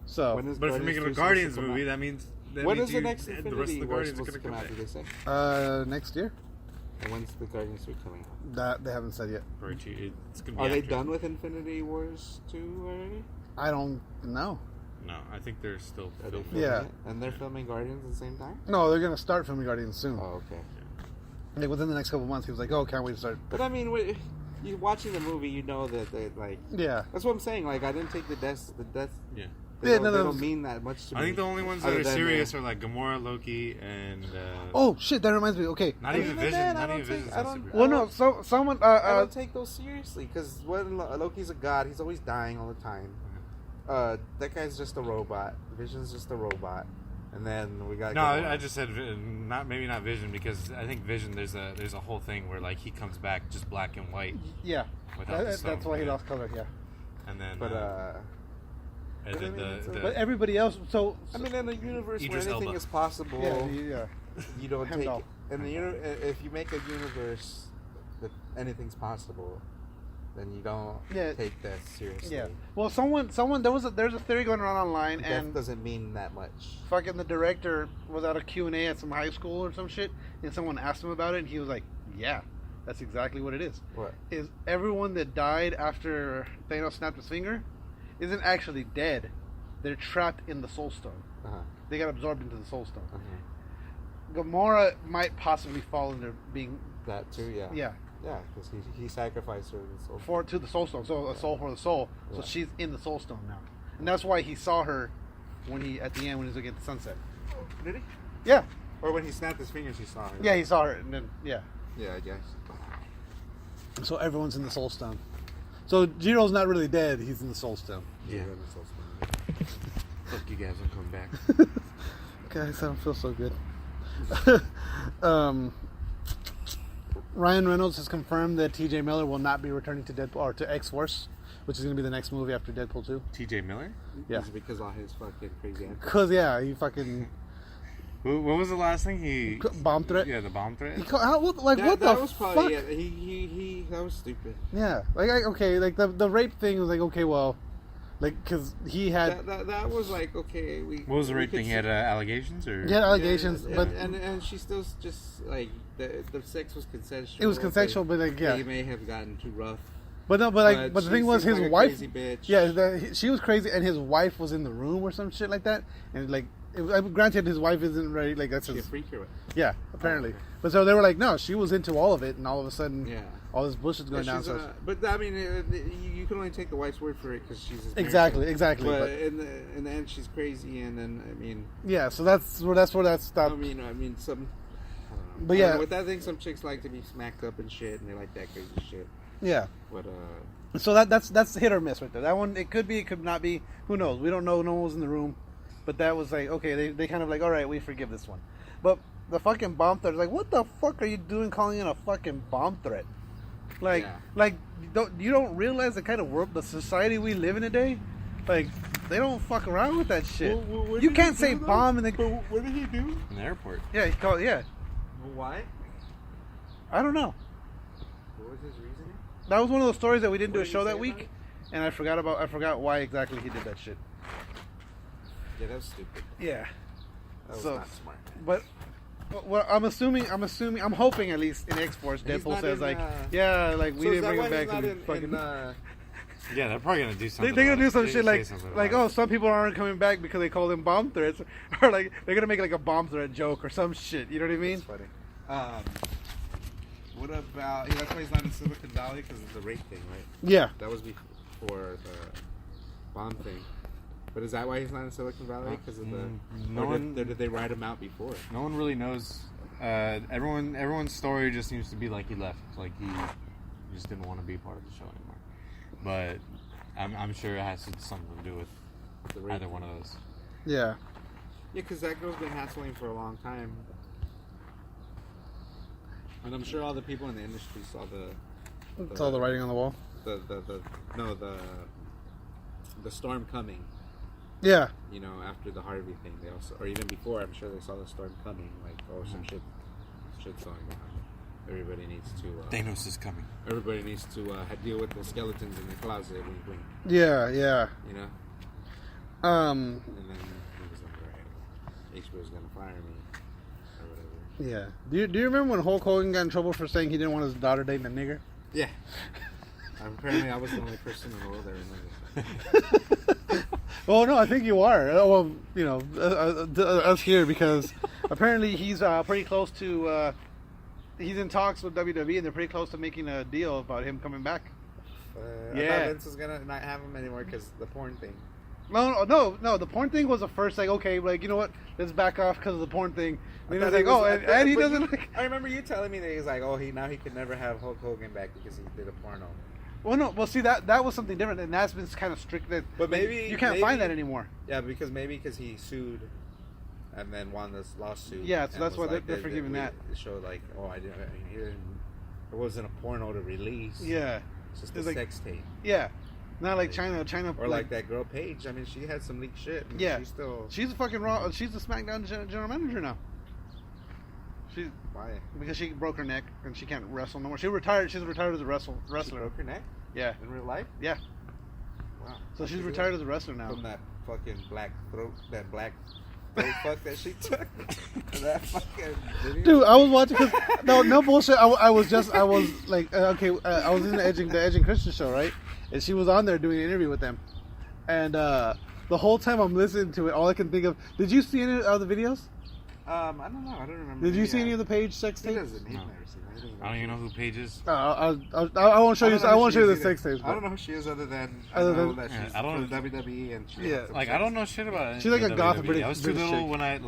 So, When is But if you're Guardians making a 3 Guardians supposed to come movie, out? that means When is the you- next the rest Infinity of the War Guardians are supposed going to to come come out? back. Did they say? next year, And when's the Guardians 3 coming out? that they haven't said yet. It's gonna be Are they after. done with Infinity Wars 2 already? I don't know. No, I think they're still Are they filming. filming Yeah. it? And they're filming Guardians at the same time? No, they're gonna start filming Guardians soon. Oh, okay. Like within the next couple months, he was like, "Oh, can't wait to start." But I mean, you watching the movie, you know that they like. Yeah, That's what I'm saying. Like, I didn't take the death. Yeah. They Yeah, don't, no, they no, don't mean that much to me. I think the only ones that Other are than, serious are like Gamora, Loki, and Oh shit, that reminds me. Okay. not even Vision. then, Not I even don't Vision's think- I not don't- super. Well, no, someone. I don't take those seriously because when Loki's a god, he's always dying all the time. That guy's just a robot. Vision's just a robot. And then we got No, Gamora. I just said not Vision because I think Vision there's a whole thing where like he comes back just black and white Yeah. without the stone. That's why he lost color. Yeah. And then But and then But everybody else. So. I mean, in a universe where Idris anything Elba. is possible, Yeah. you don't take Heimdall. it. In the if you make a universe that anything's possible, then you don't take that seriously. Yeah. Well, there's a theory going around online, Death and doesn't mean that much. fucking the director was at a Q&A at some high school or some shit, and someone asked him about it, and he was like, "Yeah, that's exactly what it is. What? Is everyone that died after Thanos snapped his finger isn't actually dead? They're trapped in the Soul Stone. Uh-huh. They got absorbed into the Soul Stone. Uh-huh. Gamora might possibly fall into being That too, yeah. yeah Yeah, because he sacrificed her soul. to the Soul Stone, so a soul for the soul. So Yeah. she's in the Soul Stone now, and that's why he saw her when he at the end when he was looking at the sunset. Did he? Yeah, Or when he snapped his fingers, he saw her. yeah, he saw her, and then yeah. Yeah, I guess. So everyone's in the Soul Stone. So Jiro's not really dead; he's in the Soul Stone. Yeah. in the soul stone. Fuck you guys, I'm coming back. Guys, I don't feel so good. Ryan Reynolds has confirmed that T.J. Miller will not be returning to Deadpool or to X-Force, which is going to be the next movie after Deadpool 2. T.J. Miller? Yeah. Is it because all his fucking crazy antics? Cause yeah, he fucking What was the last thing he? bomb threat. Yeah, the bomb threat. He what the that was fuck? probably it. He that was stupid. Yeah, like the rape thing was like okay, well, like because he had That was like okay. What was the rape thing? He had allegations or? he had allegations, yeah, but and she still just like the sex was consensual. it was consensual. But like yeah, He may have gotten too rough. but no, but the thing was seemed his like a wife. crazy bitch. Yeah, she was crazy, and his wife was in the room or some shit like that, and like. Granted, his wife isn't ready. Like that's She a his. freak or what? Yeah, apparently. okay. But so they were like, no, she was into all of it, and all of a sudden, Yeah. all this bullshit's going Yeah, down. she's, So but I mean, you can only take the wife's word for it because she's his exactly. But But in the end, she's crazy, and then I mean, yeah, so that's where that stopped. I mean, some. But I yeah. don't know, with that thing, some chicks like to be smacked up and shit, and they like that crazy shit. Yeah. But So that's hit or miss right there. That one, it could be, it could not be. Who knows? We don't know. No one was in the room. But that was like, okay, they kind of like, all right, we forgive this one. But the fucking bomb threat is like, what the fuck are you doing calling in a fucking bomb threat? Like, Yeah. you don't realize the kind of world, the society we live in today? Like, they don't fuck around with that shit. What You did can't he say do, though? bomb and then, What did he do? In the airport. yeah, he called, yeah. Why? I don't know. What was his reasoning? That was one of those stories that we didn't do What a did he show say that about week. it? And I forgot why exactly he did that shit. Yeah, that was stupid. Yeah. That was So- not smart. But well, I'm hoping at least in X-Force, He's Deadpool not says in, like, yeah, like we So is didn't that bring why him back he's not to in, fucking. Yeah, they're probably gonna do something. They're gonna do about some it. shit They're like, gonna say something like, about oh, it. some people aren't coming back because they call them bomb threats, or like they're gonna make like a bomb threat joke or some shit. You know what I mean? That's funny. What about? Yeah, that's why he's not in Silicon Valley because of the rape thing, right? Yeah. That was before the bomb thing. But is that why he's not in Silicon Valley? Because of the? no or one- did they write him out before? No one really knows. Everyone's story just seems to be like he left, like he just didn't want to be part of the show anymore. But I'm sure it has something to do with The rape either thing. one of those. Yeah. Yeah, because that girl's been hassling for a long time. And I'm sure all the people in the industry saw It's all the writing on the wall. the storm coming. Yeah. You know, after the Harvey thing, they also, or even before, I'm sure they saw the storm coming. Like, oh, some shit's going on. Everybody needs to. Thanos is coming. Everybody needs to deal with the skeletons in the closet. Wink, wink. Yeah. Yeah. You know. Um. And then he was like, "Right, HBO's gonna fire me, or whatever." Yeah. Do you remember when Hulk Hogan got in trouble for saying he didn't want his daughter dating a nigger? Yeah. Apparently, I was the only person in the world that remembers. Well, no, I think you are. Well, you know, us here because apparently he's pretty close to. He's in talks with WWE, and they're pretty close to making a deal about him coming back. I Yeah. thought Vince was gonna not have him anymore because the porn thing. No. The porn thing was the first, like, okay, like, you know what? Let's back off because of the porn thing. And then it's like, and he doesn't like. I remember you telling me that he's like, now he could never have Hulk Hogan back because he did a porno. Well, no. Well, see, that was something different, and that's been kind of strict. That, but maybe you can't find that anymore. Yeah, because he sued, and then won this lawsuit. Yeah, so that's why they're forgiving that. It showed like, it wasn't a porno to release. Yeah, it's just a sex tape. Yeah. Not like China, or like that girl Paige. I mean, she had some leaked shit. Yeah, she's a fucking raw. She's the SmackDown general manager now. Why? Because she broke her neck and she can't wrestle no more. She retired. She's retired as a wrestler. She broke her neck? Yeah. In real life? Yeah. Wow. So she's retired as a wrestler now. From that fucking black throat fuck that she took. That fucking video. Dude, I was watching because no bullshit. I was like, okay, I was in the Edge and Christian show, right? And she was on there doing an interview with them, and the whole time I'm listening to it, all I can think of. Did you see any of the videos? I don't know. I don't remember. Did you see any of the Paige sex tapes? He doesn't. He's never seen anything. I don't even know who Paige is. I won't show you. I won't show you the sex tapes. I don't know who she is other than I know that she's I don't from WWE and I don't know shit about it. She's like a goth British. I was too little when I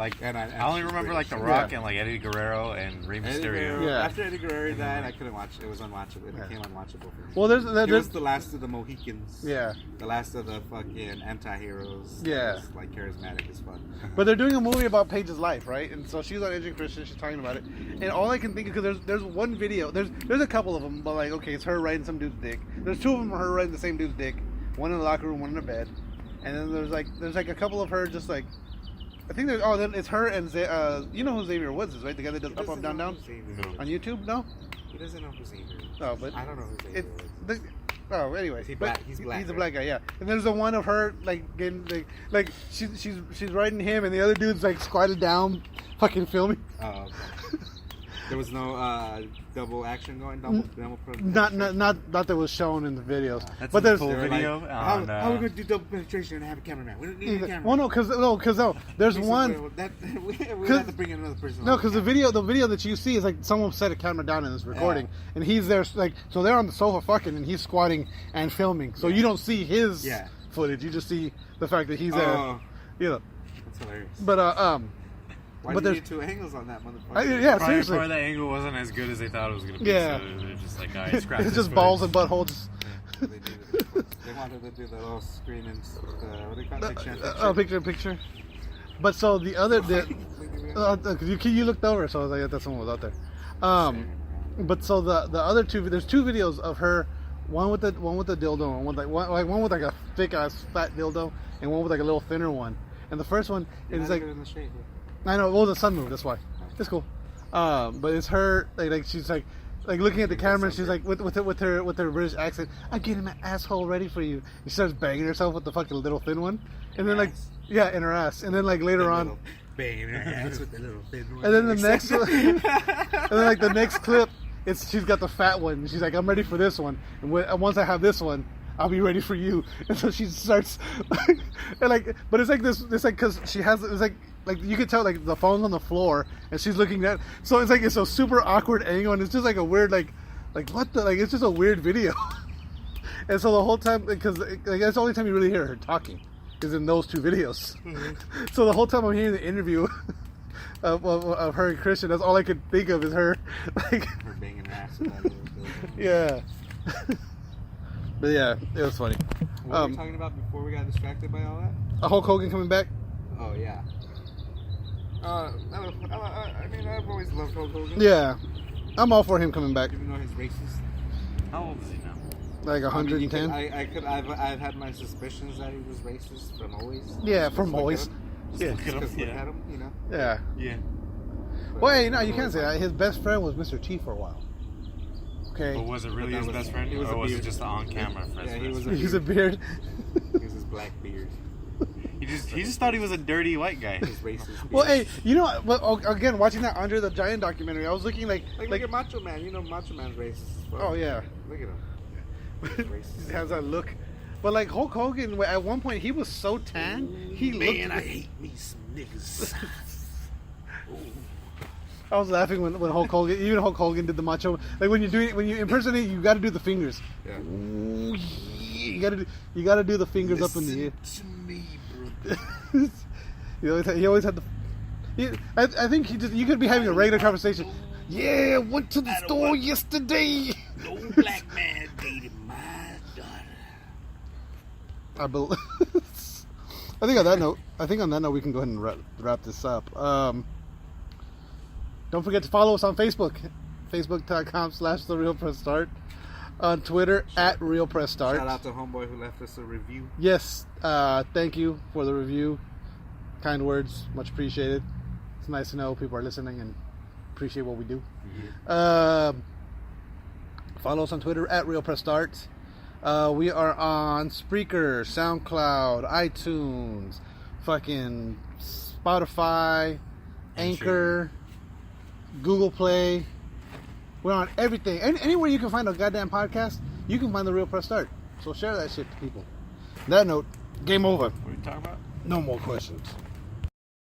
only remember like The Rock and like Eddie Guerrero and Rey Mysterio. Yeah. After Eddie Guerrero died, I couldn't watch it. It was unwatchable. It became unwatchable for me. Well, It was the last of the Mohicans. Yeah. The last of the fucking anti-heroes. Yeah. It was, like charismatic as fuck. But they're doing a movie about Paige's life, right? And so she's on Edge and Christian. She's talking about it, and all I can think of, because there's one video. There's a couple of them, but like, okay, it's her riding some dude's dick. There's two of them, her riding the same dude's dick. One in the locker room, one in the bed, and then there's like a couple of her just like. I think then it's her and you know who Xavier Woods is, right? The guy that does Up, Up, Down, Down on YouTube. No. He doesn't know who Xavier is. No, but I don't know who Xavier is. Anyway, He's black. He's a right? black guy, yeah. And there's the one of her like getting like she's riding him, and the other dude's like squatted down, fucking filming. Oh, okay. There was no double action going. Not that was shown in the videos. That's but there's full video. Like, how are we going to do double penetration and have a cameraman? We don't need a camera. Well, no. There's one. We have to bring in another person. No, because the video that you see is like someone set a camera down in this recording, and he's there like so they're on the sofa fucking, and he's squatting and filming. So you don't see his footage. You just see the fact that he's there. You know. That's hilarious. But Why but did you there's need two angles on that motherfucker? yeah, Probably seriously. the angle wasn't as good as they thought it was going to be. Yeah. So they're just like, all right, scrap It's this just footage. balls and buttholes. They wanted to do the little screen and what do you call it? Picture in picture. But so the other, you looked over, so I was like, that someone was out there. But so the other two, there's two videos of her, one with the dildo, and one with like a thick ass fat dildo, and one with like a little thinner one. And the first one is like, I know, well, the sun moved, that's why. It's cool. But it's her, like she's like looking at the camera, and she's like with her British accent, I'm getting my asshole ready for you. And she starts banging herself with the fucking little thin one, and then in her ass, and then like later on, banging her ass with the little thin one. and then the next one, and then like the next clip, she's got the fat one, and she's like, I'm ready for this one, and once I have this one, I'll be ready for you. And so she starts, and like, but it's like this, because she has, it's like you could tell like the phone's on the floor and she's looking at, so it's like it's a super awkward angle, and it's just like a weird like what the, like it's just a weird video. And so the whole time, because like, that's the only time you really hear her talking is in those two videos. Mm-hmm. So the whole time I'm hearing the interview of her and Christian, that's all I could think of is her like her banging her ass with that little yeah. But yeah, it was funny. What were we talking about before we got distracted by all that? Hulk Hogan coming back? Oh, yeah. I mean, I've always loved Hulk Hogan. Yeah. I'm all for him coming back. Even though he's racist. How old is he now? Like 110? I've had my suspicions that he was racist from always. Yeah, from always. Yeah, because look at him, you know? Yeah. Yeah. Well, hey, no, you can't say that. His best friend was Mr. T for a while. Okay. But was it really his best friend? Or was it just the on-camera friend? Yeah, he was a beard. He was his black beard. He just thought he was a dirty white guy. His racist beard. Well, hey, you know, well, again, watching that Andre the Giant documentary, I was looking like look at Macho Man. You know, Macho Man's racist. Oh yeah. Look at him. He has that look. But like Hulk Hogan, at one point he was so tan, he looked. I hate me some niggas. I was laughing when Hulk Hogan did the macho. Like when you impersonate, you got to do the fingers. Yeah. Ooh, you got to do the fingers up in the air. To me, he always had the. I think you could be having a regular conversation. Yeah, went to the store yesterday. No black man dated my daughter. I think on that note, we can go ahead and wrap this up. Don't forget to follow us on Facebook, facebook.com/TheRealPressStart, on Twitter @RealPressStart. Shout out to homeboy who left us a review. Yes, thank you for the review. Kind words, much appreciated. It's nice to know people are listening and appreciate what we do. Mm-hmm. Follow us on Twitter @RealPressStart. We are on Spreaker, SoundCloud, iTunes, fucking Spotify, Anchor, Google Play. We're on everything. Anywhere you can find a goddamn podcast, you can find the Real Press Start. So share that shit to people. On that note, game over. What are you talking about? No more questions.